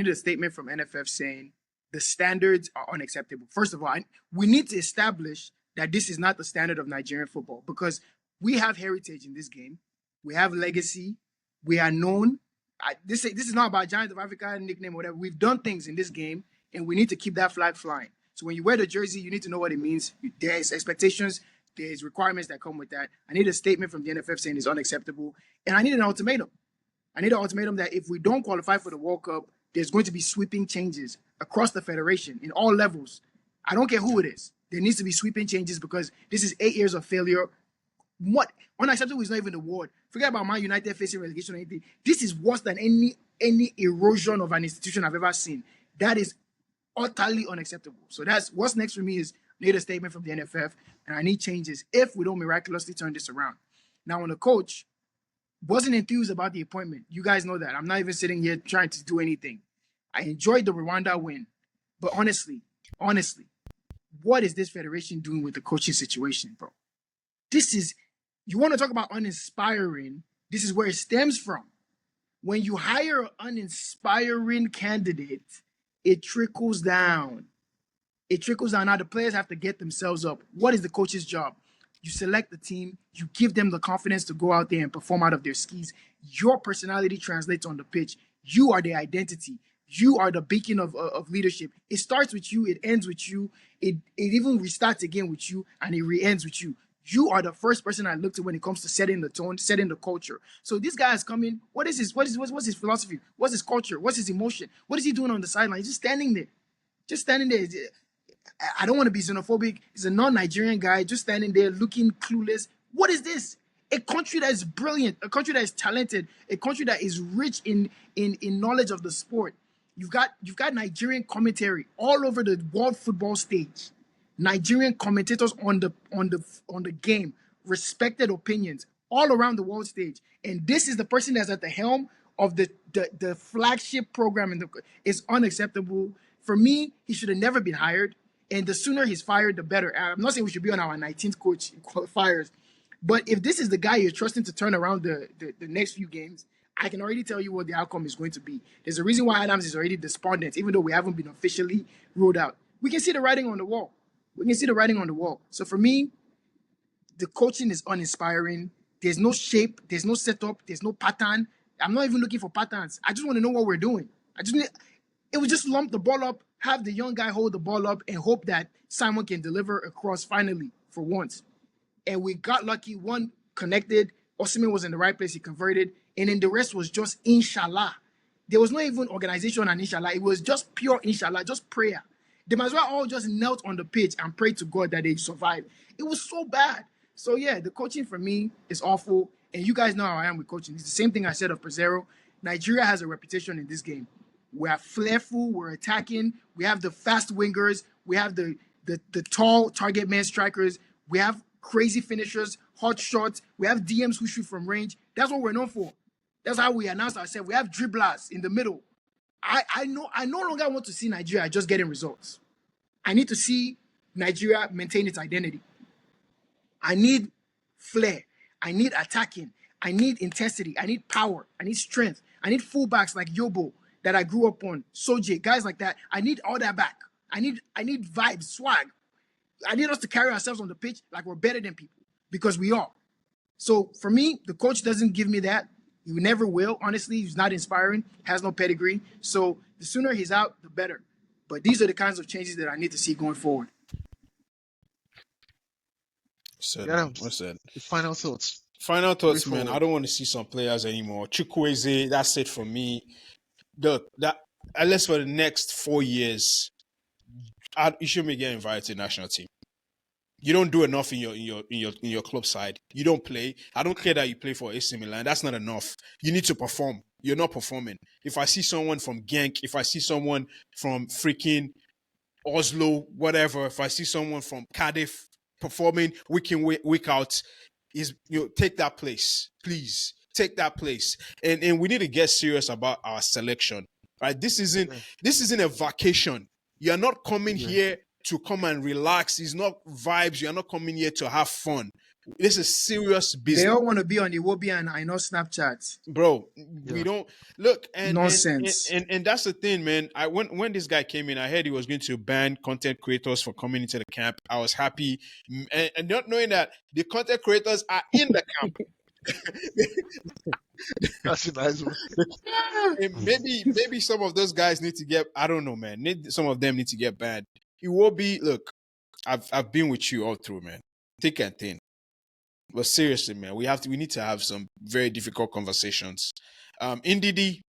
[SPEAKER 3] a statement from NFF saying the standards are unacceptable. First of all, we need to establish that this is not the standard of Nigerian football because we have heritage in this game. We have legacy. We are known. This is not about Giants of Africa nickname or whatever. We've done things in this game, and we need to keep that flag flying. So when you wear the jersey, you need to know what it means. There's expectations, there's requirements that come with that. I need a statement from the NFF saying it's unacceptable, and I need an ultimatum. I need an ultimatum that if we don't qualify for the World Cup, there's going to be sweeping changes across the federation in all levels. I don't care who it is. There needs to be sweeping changes because this is 8 years of failure. What unacceptable is not even the word. Forget about Man United facing relegation or anything. This is worse than any erosion of an institution I've ever seen. That is utterly unacceptable. So that's what's next for me is I need a statement from the NFF and I need changes if we don't miraculously turn this around. Now, on the coach, wasn't enthused about the appointment. You guys know that. I'm not even sitting here trying to do anything. I enjoyed the Rwanda win. But honestly, what is this federation doing with the coaching situation, bro? You want to talk about uninspiring, this is where it stems from. When you hire an uninspiring candidate, it trickles down. It trickles down. Now the players have to get themselves up. What is the coach's job? You select the team, you give them the confidence to go out there and perform out of their skis. Your personality translates on the pitch. You are the identity. You are the beacon of leadership. It starts with you, it ends with you, it even restarts again with you, and it re-ends with you. You are the first person I look to when it comes to setting the tone, setting the culture. So this guy is coming. What's his philosophy? What's his culture? What's his emotion? What is he doing on the sideline? He's just standing there. I don't want to be xenophobic. He's a non-Nigerian guy just standing there looking clueless. What is this? A country that is brilliant, a country that is talented, a country that is rich in knowledge of the sport. You've got Nigerian commentary all over the world football stage. Nigerian commentators on the game, respected opinions all around the world stage. And this is the person that's at the helm of the flagship program is unacceptable. For me, he should have never been hired. And the sooner he's fired, the better. I'm not saying we should be on our 19th coach qualifiers. But if this is the guy you're trusting to turn around the next few games, I can already tell you what the outcome is going to be. There's a reason why Adams is already despondent, even though we haven't been officially ruled out. We can see the writing on the wall. So for me, the coaching is uninspiring. There's no shape. There's no setup. There's no pattern. I'm not even looking for patterns. I just want to know what we're doing. It would just lump the ball up, have the young guy hold the ball up and hope that Simon can deliver across finally for once. And we got lucky. One connected. Osimhen was in the right place. He converted. And then the rest was just inshallah. There was no even organization and inshallah. It was just pure inshallah, just prayer. They might as well all just knelt on the pitch and pray to God that they survive. It was so bad. So yeah, the coaching for me is awful. And you guys know how I am with coaching. It's the same thing I said of Pereiro. Nigeria has a reputation in this game. We are flairful, we're attacking, we have the fast wingers, we have the tall target man strikers, we have crazy finishers, hot shots, we have DMs who shoot from range. That's what we're known for. That's how we announce ourselves. We have dribblers in the middle. I no longer want to see Nigeria just getting results. I need to see Nigeria maintain its identity. I need flair. I need attacking. I need intensity. I need power. I need strength. I need fullbacks like Yobo that I grew up on, Soje, guys like that. I need all that back. I need vibes, swag. I need us to carry ourselves on the pitch like we're better than people because we are. So for me, the coach doesn't give me that. He never will. Honestly, he's not inspiring, has no pedigree. So the sooner he's out, the better. But these are the kinds of changes that I need to see going forward.
[SPEAKER 2] Said,
[SPEAKER 1] Yeah,
[SPEAKER 2] what's that?
[SPEAKER 1] the final thoughts.
[SPEAKER 2] Final thoughts,
[SPEAKER 1] Going
[SPEAKER 2] man.
[SPEAKER 1] forward.
[SPEAKER 2] I don't want to see some players anymore. Chukwueze, that's it for me. Look, that unless for the next 4 years, you shouldn't get invited to the national team. You don't do enough in your club side. You don't play. I don't care that you play for AC Milan. That's not enough. You need to perform. You're not performing. If I see someone from Genk, if I see someone from freaking Oslo, whatever, if I see someone from Cardiff performing week in, week out, take that place. Please. Take that place. And we need to get serious about our selection. Right? This isn't a vacation. You're not coming here to come and relax. It's not vibes. You're not coming here to have fun. This is serious business.
[SPEAKER 3] They all want to be on Iwobi and I know Snapchat.
[SPEAKER 2] Bro, we don't look and
[SPEAKER 3] nonsense.
[SPEAKER 2] And that's the thing, man. When this guy came in, I heard he was going to ban content creators for coming into the camp. I was happy, and not knowing that the content creators are in the camp.
[SPEAKER 1] That's a nice one.
[SPEAKER 2] Maybe some of those guys need to get. I don't know, man. Some of them need to get banned. It will be. Look, I've been with you all through, man. Thick and thin. But seriously, man, we need to have some very difficult conversations. Ndidi,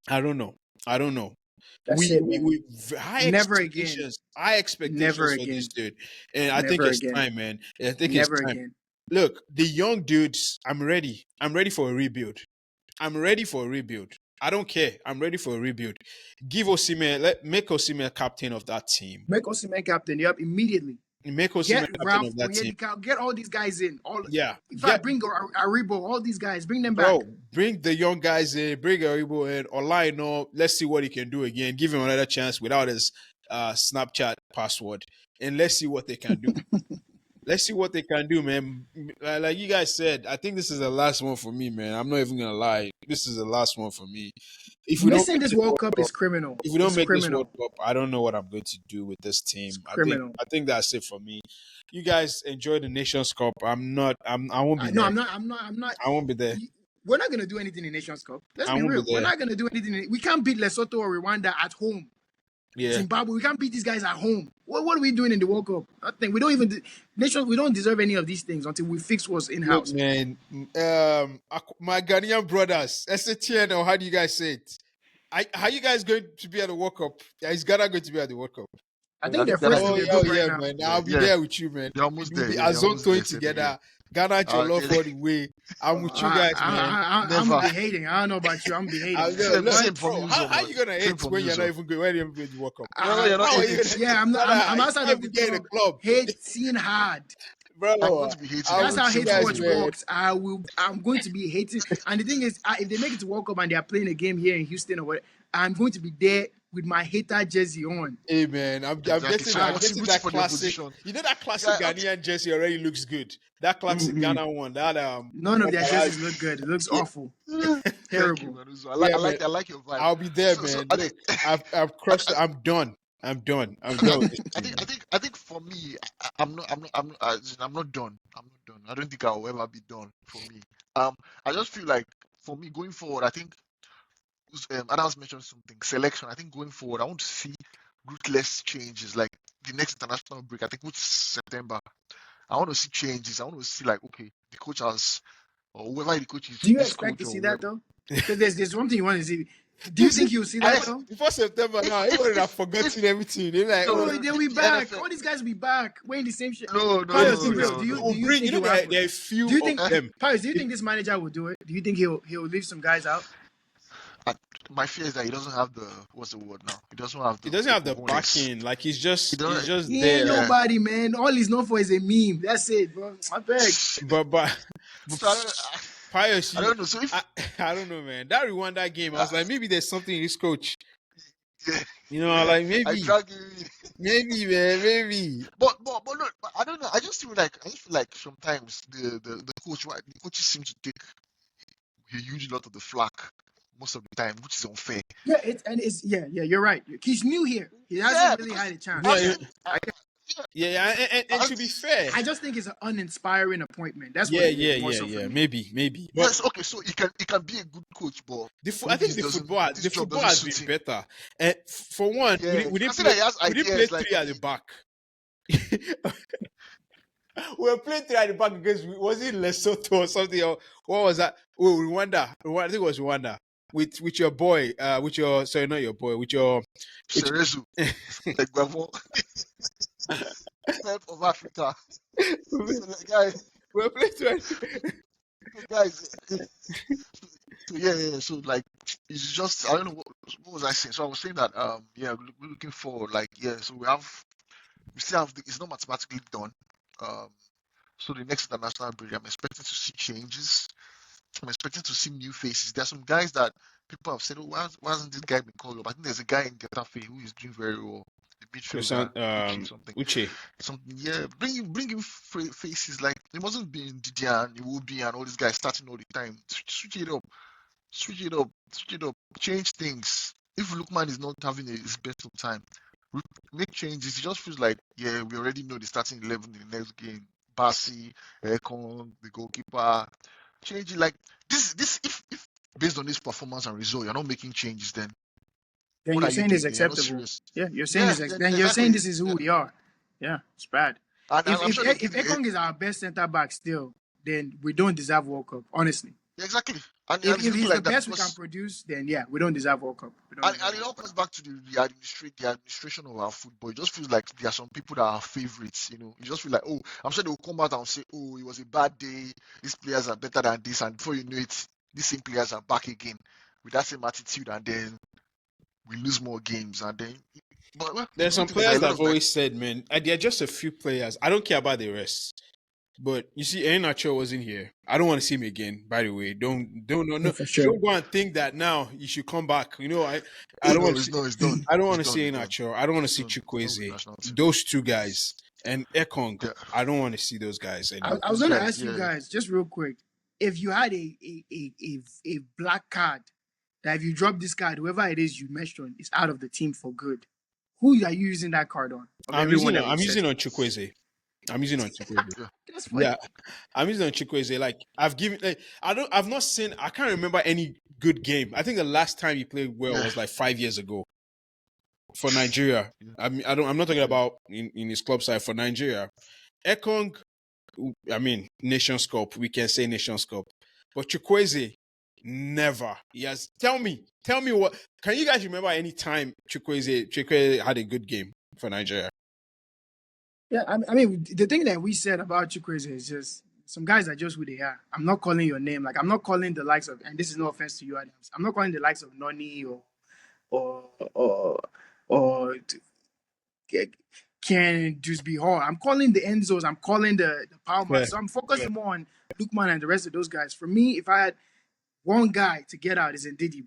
[SPEAKER 2] I don't know.
[SPEAKER 3] That's
[SPEAKER 2] We high
[SPEAKER 3] Never
[SPEAKER 2] expectations.
[SPEAKER 3] again.
[SPEAKER 2] High expectations
[SPEAKER 3] Never
[SPEAKER 2] for
[SPEAKER 3] again.
[SPEAKER 2] this dude, and I think
[SPEAKER 3] Never
[SPEAKER 2] it's
[SPEAKER 3] again.
[SPEAKER 2] time, man. I think
[SPEAKER 3] Never
[SPEAKER 2] it's time.
[SPEAKER 3] again.
[SPEAKER 2] Look, the young dudes, I'm ready. I'm ready for a rebuild. I don't care. I'm ready for a rebuild. Give Osimhen, make Osimhen captain of that team.
[SPEAKER 3] Make Osimhen captain. Yep, immediately.
[SPEAKER 2] Make Osimhen
[SPEAKER 3] Get
[SPEAKER 2] captain
[SPEAKER 3] Ralph
[SPEAKER 2] of that team.
[SPEAKER 3] Onyedika. Get all these guys in.
[SPEAKER 2] Yeah.
[SPEAKER 3] In fact, bring Aribo. All these guys. Bring them back.
[SPEAKER 2] Bro, bring the young guys in. Bring Aribo in. Olaino. Let's see what he can do again. Give him another chance without his Snapchat password, and let's see what they can do. Let's see what they can do, man. Like you guys said, I think this is the last one for me, man. I'm not even gonna lie. This is the last one for me. If we
[SPEAKER 3] Missing this World Cup is criminal.
[SPEAKER 2] If we don't
[SPEAKER 3] It's
[SPEAKER 2] make
[SPEAKER 3] criminal.
[SPEAKER 2] this World Cup, I don't know what I'm going to do with this team.
[SPEAKER 3] It's criminal.
[SPEAKER 2] I think that's it for me. You guys enjoy the Nations Cup. I won't be there.
[SPEAKER 3] No, I'm not.
[SPEAKER 2] I won't be there.
[SPEAKER 3] We're not gonna do anything in Nations Cup. Let's
[SPEAKER 2] I
[SPEAKER 3] be
[SPEAKER 2] won't be
[SPEAKER 3] real. We're
[SPEAKER 2] there.
[SPEAKER 3] not gonna do anything. We can't beat Lesotho or Rwanda at home.
[SPEAKER 2] Yeah.
[SPEAKER 3] Zimbabwe. We can't beat these guys at home. What are we doing in the World Cup? Nothing. We don't even nations. We don't deserve any of these things until we fix what's in house.
[SPEAKER 2] Look, man, my Ghanaian brothers, SATN, or how do you guys say it? How you guys going to be at the World Cup? Is Ghana going to be at the World Cup?
[SPEAKER 3] I think they're
[SPEAKER 1] Ghana-
[SPEAKER 3] first in
[SPEAKER 2] Oh
[SPEAKER 3] their
[SPEAKER 2] yeah,
[SPEAKER 3] group right now.
[SPEAKER 2] man. I'll be
[SPEAKER 1] Yeah.
[SPEAKER 2] there with you, man.
[SPEAKER 1] They're almost
[SPEAKER 2] We'll
[SPEAKER 1] there.
[SPEAKER 2] be
[SPEAKER 1] Yeah, they're
[SPEAKER 2] Azon
[SPEAKER 1] almost
[SPEAKER 2] going
[SPEAKER 1] there, said
[SPEAKER 2] together. Ghana at your love
[SPEAKER 1] yeah.
[SPEAKER 2] all the way. I'm with you guys, man.
[SPEAKER 3] I'm
[SPEAKER 1] Never.
[SPEAKER 3] behaving. I don't know about you. I'm behaving.
[SPEAKER 1] Same for
[SPEAKER 2] Bro,
[SPEAKER 1] me,
[SPEAKER 2] how
[SPEAKER 1] man.
[SPEAKER 2] you gonna
[SPEAKER 1] Same
[SPEAKER 2] hate
[SPEAKER 1] for
[SPEAKER 2] when
[SPEAKER 1] me,
[SPEAKER 2] you're not
[SPEAKER 1] sir.
[SPEAKER 2] even going? When you're going to World Cup?
[SPEAKER 1] Well, you're not
[SPEAKER 2] How are
[SPEAKER 1] hating.
[SPEAKER 2] you gonna-
[SPEAKER 3] Yeah, I'm outside of the
[SPEAKER 2] Get in
[SPEAKER 3] club.
[SPEAKER 2] club,
[SPEAKER 3] Hating hard.
[SPEAKER 2] bro.
[SPEAKER 1] I'm going to be hating.
[SPEAKER 2] I
[SPEAKER 3] That's
[SPEAKER 2] will
[SPEAKER 3] how
[SPEAKER 2] see
[SPEAKER 3] hate
[SPEAKER 2] guys,
[SPEAKER 3] watch
[SPEAKER 2] man.
[SPEAKER 3] works. I'm going to be hating. And the thing is, if they make it to World Cup and they are playing a game here in Houston or what, I'm going to be there with my hater jersey on.
[SPEAKER 2] Hey man, I'm
[SPEAKER 1] Exactly.
[SPEAKER 2] getting,
[SPEAKER 1] So
[SPEAKER 2] I'm
[SPEAKER 1] I'm
[SPEAKER 2] getting
[SPEAKER 1] rooting
[SPEAKER 2] that
[SPEAKER 1] for their
[SPEAKER 2] classic.
[SPEAKER 1] position.
[SPEAKER 2] You know that classic
[SPEAKER 1] Yeah,
[SPEAKER 2] Ghanaian jersey already looks good. That classic
[SPEAKER 3] Mhm.
[SPEAKER 2] Ghana one. That
[SPEAKER 3] None of their
[SPEAKER 2] that-
[SPEAKER 3] jerseys look good. It looks awful.
[SPEAKER 1] Thank you,
[SPEAKER 3] Terrible.
[SPEAKER 1] Manuzo.
[SPEAKER 2] Yeah,
[SPEAKER 1] I like your vibe.
[SPEAKER 2] I'll be there,
[SPEAKER 1] So
[SPEAKER 2] man.
[SPEAKER 1] I
[SPEAKER 2] Look,
[SPEAKER 1] think,
[SPEAKER 2] I've crushed. I'm done. I'm done with this team.
[SPEAKER 1] I think for me, I'm not done. I don't think I'll ever be done. For me, I just feel like for me going forward, I think Adams mentioned something selection. I think going forward, I want to see ruthless changes. Like the next international break, I think which is September. I want to see changes. I want to see like, okay, the coach has or whoever the coach is,
[SPEAKER 3] Do you
[SPEAKER 1] this
[SPEAKER 3] expect to
[SPEAKER 1] coach or
[SPEAKER 3] see that
[SPEAKER 1] whoever.
[SPEAKER 3] though? Because there's one thing you want to see. Do
[SPEAKER 2] You
[SPEAKER 3] you
[SPEAKER 2] see,
[SPEAKER 3] think you'll see
[SPEAKER 2] I,
[SPEAKER 3] that though?
[SPEAKER 2] before September now, everyone have
[SPEAKER 1] If
[SPEAKER 2] forgotten everything. They're like,
[SPEAKER 1] no,
[SPEAKER 2] oh,
[SPEAKER 3] Bro,
[SPEAKER 1] no,
[SPEAKER 3] they'll be
[SPEAKER 1] the
[SPEAKER 3] back.
[SPEAKER 1] NFL,
[SPEAKER 3] All these guys will be back wearing the same shit.
[SPEAKER 1] no, no,
[SPEAKER 3] Pius,
[SPEAKER 1] no,
[SPEAKER 3] be
[SPEAKER 2] listen,
[SPEAKER 3] real.
[SPEAKER 1] no,
[SPEAKER 3] Do you
[SPEAKER 1] no.
[SPEAKER 3] do
[SPEAKER 2] will
[SPEAKER 3] you
[SPEAKER 2] bring,
[SPEAKER 3] think
[SPEAKER 2] you know,
[SPEAKER 3] it will happen?
[SPEAKER 2] there are few
[SPEAKER 3] Do you
[SPEAKER 2] of
[SPEAKER 3] think
[SPEAKER 2] them.
[SPEAKER 3] Pius, do you think this manager will do it? Do you think he'll leave some guys out?
[SPEAKER 1] I, my fear is that he doesn't have the what's the word now? He doesn't have
[SPEAKER 2] He
[SPEAKER 1] the
[SPEAKER 2] doesn't have the
[SPEAKER 1] cojones.
[SPEAKER 2] backing. Like
[SPEAKER 1] He
[SPEAKER 2] he's
[SPEAKER 1] doesn't.
[SPEAKER 2] just
[SPEAKER 3] He ain't
[SPEAKER 2] there.
[SPEAKER 1] Yeah.
[SPEAKER 3] nobody, man. All he's known for is a meme. That's it, bro. I beg.
[SPEAKER 2] But
[SPEAKER 1] So
[SPEAKER 2] Pius,
[SPEAKER 1] I don't know. So if
[SPEAKER 2] I, I don't know, man. That Rwanda game, I was like, maybe there's something in this coach.
[SPEAKER 1] yeah,
[SPEAKER 2] You know,
[SPEAKER 1] yeah,
[SPEAKER 2] like
[SPEAKER 1] I
[SPEAKER 2] maybe,
[SPEAKER 1] drag you in.
[SPEAKER 2] man, maybe.
[SPEAKER 1] But look, I don't know. I just feel like sometimes the coaches seem to take a huge lot of the flack most of the time, which is unfair.
[SPEAKER 3] Yeah, yeah. You're right. He's new here. He
[SPEAKER 1] Yeah,
[SPEAKER 3] hasn't really
[SPEAKER 1] because
[SPEAKER 3] had a chance.
[SPEAKER 1] I've
[SPEAKER 2] Yeah,
[SPEAKER 3] Yeah,
[SPEAKER 1] seen I, yeah,
[SPEAKER 2] and
[SPEAKER 1] I've,
[SPEAKER 2] to be fair,
[SPEAKER 3] I just think it's an uninspiring appointment. That's what
[SPEAKER 2] yeah,
[SPEAKER 3] it is more so for
[SPEAKER 2] yeah,
[SPEAKER 3] me.
[SPEAKER 2] maybe. But
[SPEAKER 1] yes, okay. So he can be a good coach, but
[SPEAKER 2] I
[SPEAKER 1] maybe
[SPEAKER 2] think
[SPEAKER 1] this doesn't
[SPEAKER 2] the
[SPEAKER 1] this job
[SPEAKER 2] football
[SPEAKER 1] doesn't
[SPEAKER 2] has
[SPEAKER 1] suit
[SPEAKER 2] been
[SPEAKER 1] him.
[SPEAKER 2] better. And for one,
[SPEAKER 1] Yeah,
[SPEAKER 2] we
[SPEAKER 1] you can
[SPEAKER 2] didn't
[SPEAKER 1] see that
[SPEAKER 2] play
[SPEAKER 1] he has ideas. Like
[SPEAKER 2] three at the back. We were playing three at the back against, was it Lesotho or something? Or what was that? Oh, Rwanda. I think it was Rwanda. With your boy, with your, sorry, not your boy, with
[SPEAKER 1] Cerezo, like Guavo, Pep of Africa.
[SPEAKER 2] we
[SPEAKER 1] So the guy,
[SPEAKER 2] were playing three.
[SPEAKER 1] the guys. So yeah. So like, it's just I don't know what was I saying. So I was saying that yeah, we're looking forward. Like yeah, so we still have it's not mathematically done. Um, so the next international break, I'm expecting to see changes. I'm expecting to see new faces. There's some guys that people have said, oh, why hasn't this guy been called up? I think there's a guy in Getafe who is doing very well. The midfielder, Uche something.
[SPEAKER 2] Uche.
[SPEAKER 1] Something, yeah. Bring in faces like it wasn't being Didier and Iwobi and all these guys starting all the time. Switch it up, switch it up, switch it up, change things. If Lukman is not having his best of time, make changes. It just feels like, yeah, we already know the starting 11 in the next game. Basi, Ekon, the goalkeeper. Change it like this. If based on this performance and result, you're not making changes, then
[SPEAKER 3] Then
[SPEAKER 1] what
[SPEAKER 3] you're
[SPEAKER 1] are you
[SPEAKER 3] saying it's
[SPEAKER 1] doing? Then you're not
[SPEAKER 3] acceptable.
[SPEAKER 1] serious.
[SPEAKER 3] Yeah, you're saying
[SPEAKER 1] Yeah,
[SPEAKER 3] this.
[SPEAKER 1] then,
[SPEAKER 3] Then you're saying
[SPEAKER 1] exactly.
[SPEAKER 3] this is
[SPEAKER 1] Yeah.
[SPEAKER 3] who we are. Yeah, it's bad.
[SPEAKER 1] And I'm sure they'll
[SPEAKER 3] If
[SPEAKER 1] give you
[SPEAKER 3] Ekong is our best center back still, then we don't deserve World Cup. Honestly,
[SPEAKER 1] exactly. And it's
[SPEAKER 3] if
[SPEAKER 1] looking
[SPEAKER 3] he's the
[SPEAKER 1] like that
[SPEAKER 3] best we can
[SPEAKER 1] because
[SPEAKER 3] produce, then yeah, we don't deserve World Cup. We don't deserve
[SPEAKER 1] and it all
[SPEAKER 3] World Cup.
[SPEAKER 1] comes back to the administration of our football. It just feels like there are some people that are favorites. You just feel like, oh, I'm sure they'll come out and say, oh, it was a bad day. These players are better than this, and before you know it, these same players are back again with that same attitude, and then we lose more games, and then. But well, the
[SPEAKER 2] There's
[SPEAKER 1] good
[SPEAKER 2] some
[SPEAKER 1] thing is that
[SPEAKER 2] players
[SPEAKER 1] a
[SPEAKER 2] that
[SPEAKER 1] lot
[SPEAKER 2] have
[SPEAKER 1] of
[SPEAKER 2] always said, man, they're just a few players. I don't care about the rest. But you see, Nacho wasn't here. I don't want to see him again. By the way, don't no
[SPEAKER 3] Yeah,
[SPEAKER 2] no.
[SPEAKER 3] for sure.
[SPEAKER 2] Don't go and think that now you should come back. You know, I
[SPEAKER 1] oh
[SPEAKER 2] don't want
[SPEAKER 1] no,
[SPEAKER 2] to see.
[SPEAKER 1] it's done.
[SPEAKER 2] I don't
[SPEAKER 1] It's
[SPEAKER 2] want to
[SPEAKER 1] done.
[SPEAKER 2] see
[SPEAKER 1] It's done.
[SPEAKER 2] Nacho. I don't want to
[SPEAKER 1] It's
[SPEAKER 2] see
[SPEAKER 1] done. It's done with the
[SPEAKER 2] Chukwueze.
[SPEAKER 1] national team.
[SPEAKER 2] Those two guys and Ekong.
[SPEAKER 1] Yeah,
[SPEAKER 2] I don't want to see those guys anymore.
[SPEAKER 3] I was
[SPEAKER 1] those
[SPEAKER 3] gonna
[SPEAKER 1] guys.
[SPEAKER 3] ask you
[SPEAKER 1] Yeah.
[SPEAKER 3] guys just real quick, if you had a black card, that if you drop this card, whoever it is you mentioned is out of the team for good, who are you using that card on? Of everyone that we've
[SPEAKER 2] I'm
[SPEAKER 3] said,
[SPEAKER 2] using on Chukwueze. I'm using on Chukwueze.
[SPEAKER 1] Yeah.
[SPEAKER 3] that's funny.
[SPEAKER 2] Yeah, I'm using on Chukwueze. Like I've not seen. I can't remember any good game. I think the last time he played well
[SPEAKER 1] Yeah.
[SPEAKER 2] was like 5 years ago for Nigeria.
[SPEAKER 1] Yeah.
[SPEAKER 2] I mean, I'm not talking about in his club side for Nigeria. Ekong, I mean, Nations Cup. We can say Nations Cup, but Chukwueze never. He has. Tell me what. Can you guys remember any time Chukwueze had a good game for Nigeria?
[SPEAKER 3] Yeah, I mean, the thing that we said about Chukwueze is just some guys are just who they are. I'm not calling your name. Like, I'm not calling the likes of, and this is no offense to you, Adams. I'm not calling the likes of Noni or or or Ken Dewsby Hall. I'm calling the Enzos. I'm calling the Palmers.
[SPEAKER 2] Yeah.
[SPEAKER 3] So I'm focusing more on Lukman and the rest of those guys. For me, if I had one guy to get out, is Ndidi.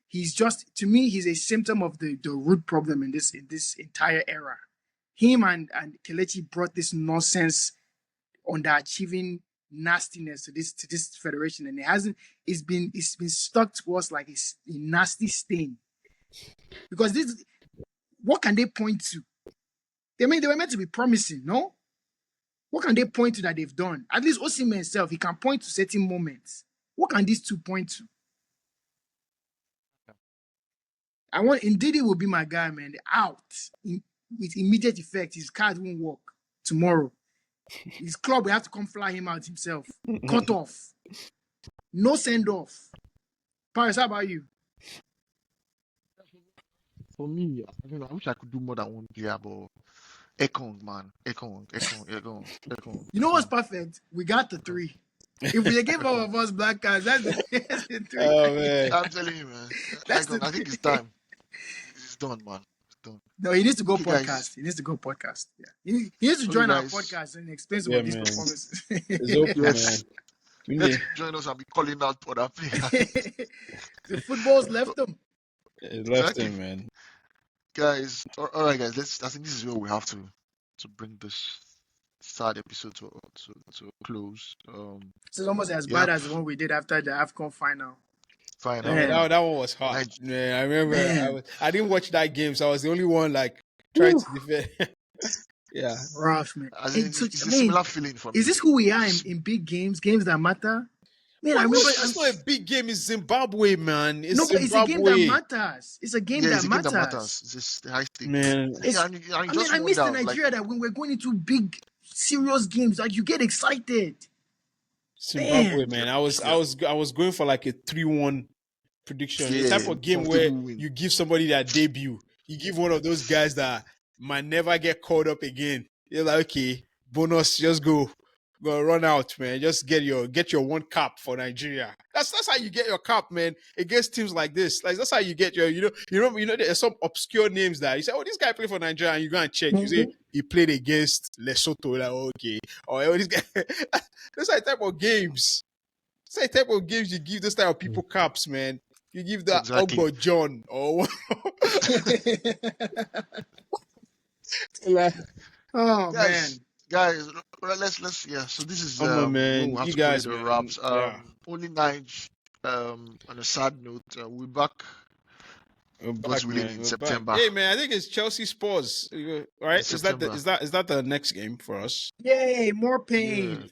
[SPEAKER 3] He's just, to me, he's a symptom of the root problem in this entire era. Him and Kelechi brought this nonsense, underachieving nastiness to this federation, and it's been stuck to us like a nasty stain. Because this, what can they point to? They were meant to be promising, no? What can they point to that they've done? At least Osimhen himself, he can point to certain moments. What can these two point to? I want Ndidi will be my guy, man. Out with immediate effect. His card won't work tomorrow. His club will have to come fly him out himself. Cut off. No send off. Paris, how about you?
[SPEAKER 1] For me, I don't know. I wish I could do more than one player, but Ekong, man.
[SPEAKER 3] You know what's
[SPEAKER 1] Ekong.
[SPEAKER 3] perfect? We got the three. If we gave all
[SPEAKER 1] Ekong.
[SPEAKER 3] of us black cards, that's the three.
[SPEAKER 2] Oh man.
[SPEAKER 1] I'm telling you, man.
[SPEAKER 3] That's the
[SPEAKER 1] Ekong, I think it's
[SPEAKER 3] three.
[SPEAKER 1] time. It's done, man. It's done.
[SPEAKER 3] No, he needs to go
[SPEAKER 1] Okay, guys.
[SPEAKER 3] podcast. He needs to go podcast. Yeah. He needs to
[SPEAKER 1] Okay,
[SPEAKER 3] join our
[SPEAKER 1] guys.
[SPEAKER 3] podcast and explain some
[SPEAKER 2] Yeah,
[SPEAKER 3] of these
[SPEAKER 2] man.
[SPEAKER 3] performances.
[SPEAKER 2] It's open, man.
[SPEAKER 1] Yes.
[SPEAKER 2] We
[SPEAKER 1] Let
[SPEAKER 2] need
[SPEAKER 1] him join us and be calling out other players.
[SPEAKER 3] The football's left them.
[SPEAKER 2] it left
[SPEAKER 1] Exactly.
[SPEAKER 2] him, man.
[SPEAKER 1] Guys, all right, guys. I think this is where we have to bring this third episode to a close.
[SPEAKER 3] This is almost as bad
[SPEAKER 1] Yep.
[SPEAKER 3] as the one we did after the AFCON final.
[SPEAKER 1] Final,
[SPEAKER 3] Man.
[SPEAKER 1] man.
[SPEAKER 2] That one was hard.
[SPEAKER 1] Naij-
[SPEAKER 2] Man, I remember
[SPEAKER 3] Man.
[SPEAKER 2] I didn't watch that game, so I was the only one like trying to defend. Yeah.
[SPEAKER 3] Rough, man.
[SPEAKER 1] As in,
[SPEAKER 3] And so,
[SPEAKER 1] it's a
[SPEAKER 3] man,
[SPEAKER 1] similar feeling for me.
[SPEAKER 3] is this who we are in big games that matter? Man, I
[SPEAKER 2] Well,
[SPEAKER 3] remember.
[SPEAKER 2] it's not a big game. It's Zimbabwe, man. It's
[SPEAKER 3] No, but it's a game that
[SPEAKER 2] Zimbabwe.
[SPEAKER 3] matters. It's a game
[SPEAKER 1] Yeah,
[SPEAKER 3] that
[SPEAKER 1] it's a game
[SPEAKER 3] matters.
[SPEAKER 1] that matters. It's just high stakes.
[SPEAKER 2] Man,
[SPEAKER 3] It's-
[SPEAKER 1] And you
[SPEAKER 3] I mean,
[SPEAKER 1] just
[SPEAKER 3] I miss the
[SPEAKER 1] wonder, like,
[SPEAKER 3] Nigeria that when we're going into big, serious games, like you get excited.
[SPEAKER 2] Zimbabwe,
[SPEAKER 3] Man.
[SPEAKER 2] man. I was going for like a 3-1 prediction. The type
[SPEAKER 1] yeah,
[SPEAKER 2] of game where
[SPEAKER 1] comfortable win.
[SPEAKER 2] you give somebody their debut. You give one of those guys that might never get called up again. You're like, okay, bonus, just go run out, man. Just get your one cap for Nigeria. That's how you get your cap, man. Against teams like this, like that's how you get your. There's some obscure names that you say, oh, this guy played for Nigeria, and you go and check. You say he played against Lesotho, like okay, or oh, this guy. Those are the type of games. Those are the type of games you give those type of people caps, man. You give that
[SPEAKER 1] Exactly.
[SPEAKER 2] Ogbo John or like,
[SPEAKER 3] Oh man.
[SPEAKER 1] Guys, let's yeah. So this is
[SPEAKER 2] come on,
[SPEAKER 1] when
[SPEAKER 2] man.
[SPEAKER 1] we have
[SPEAKER 2] You
[SPEAKER 1] to put
[SPEAKER 2] guys,
[SPEAKER 1] it in
[SPEAKER 2] man.
[SPEAKER 1] wraps.
[SPEAKER 2] Yeah.
[SPEAKER 1] Only Naij. On a sad note, we're back.
[SPEAKER 2] We're
[SPEAKER 1] God's
[SPEAKER 2] back,
[SPEAKER 1] willing
[SPEAKER 2] man.
[SPEAKER 1] in
[SPEAKER 2] We're
[SPEAKER 1] September.
[SPEAKER 2] back. Hey, man, I think it's Chelsea Spurs, right? Is that
[SPEAKER 1] September.
[SPEAKER 2] the next game for us?
[SPEAKER 3] Yay, more pain.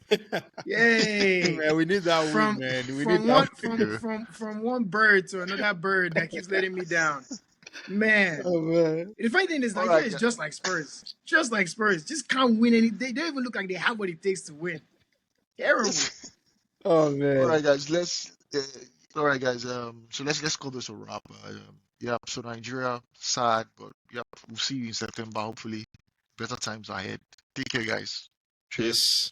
[SPEAKER 3] Yay.
[SPEAKER 2] Man, we need that
[SPEAKER 3] From
[SPEAKER 2] win, man. We
[SPEAKER 3] from
[SPEAKER 2] need
[SPEAKER 3] one
[SPEAKER 2] that win.
[SPEAKER 3] from one bird to another bird that keeps letting me down. Man.
[SPEAKER 2] Oh man.
[SPEAKER 3] The funny thing is
[SPEAKER 1] All
[SPEAKER 3] Nigeria
[SPEAKER 1] right,
[SPEAKER 3] is just like Spurs. Just like Spurs. Just can't win any. They don't even look like they have what it takes to win. Terrible.
[SPEAKER 2] Oh man.
[SPEAKER 1] All right, guys. All right, guys. So let's call this a wrap. Yeah. So Nigeria, sad, but yeah, we'll see you in September. Hopefully, better times ahead. Take care, guys.
[SPEAKER 2] Peace.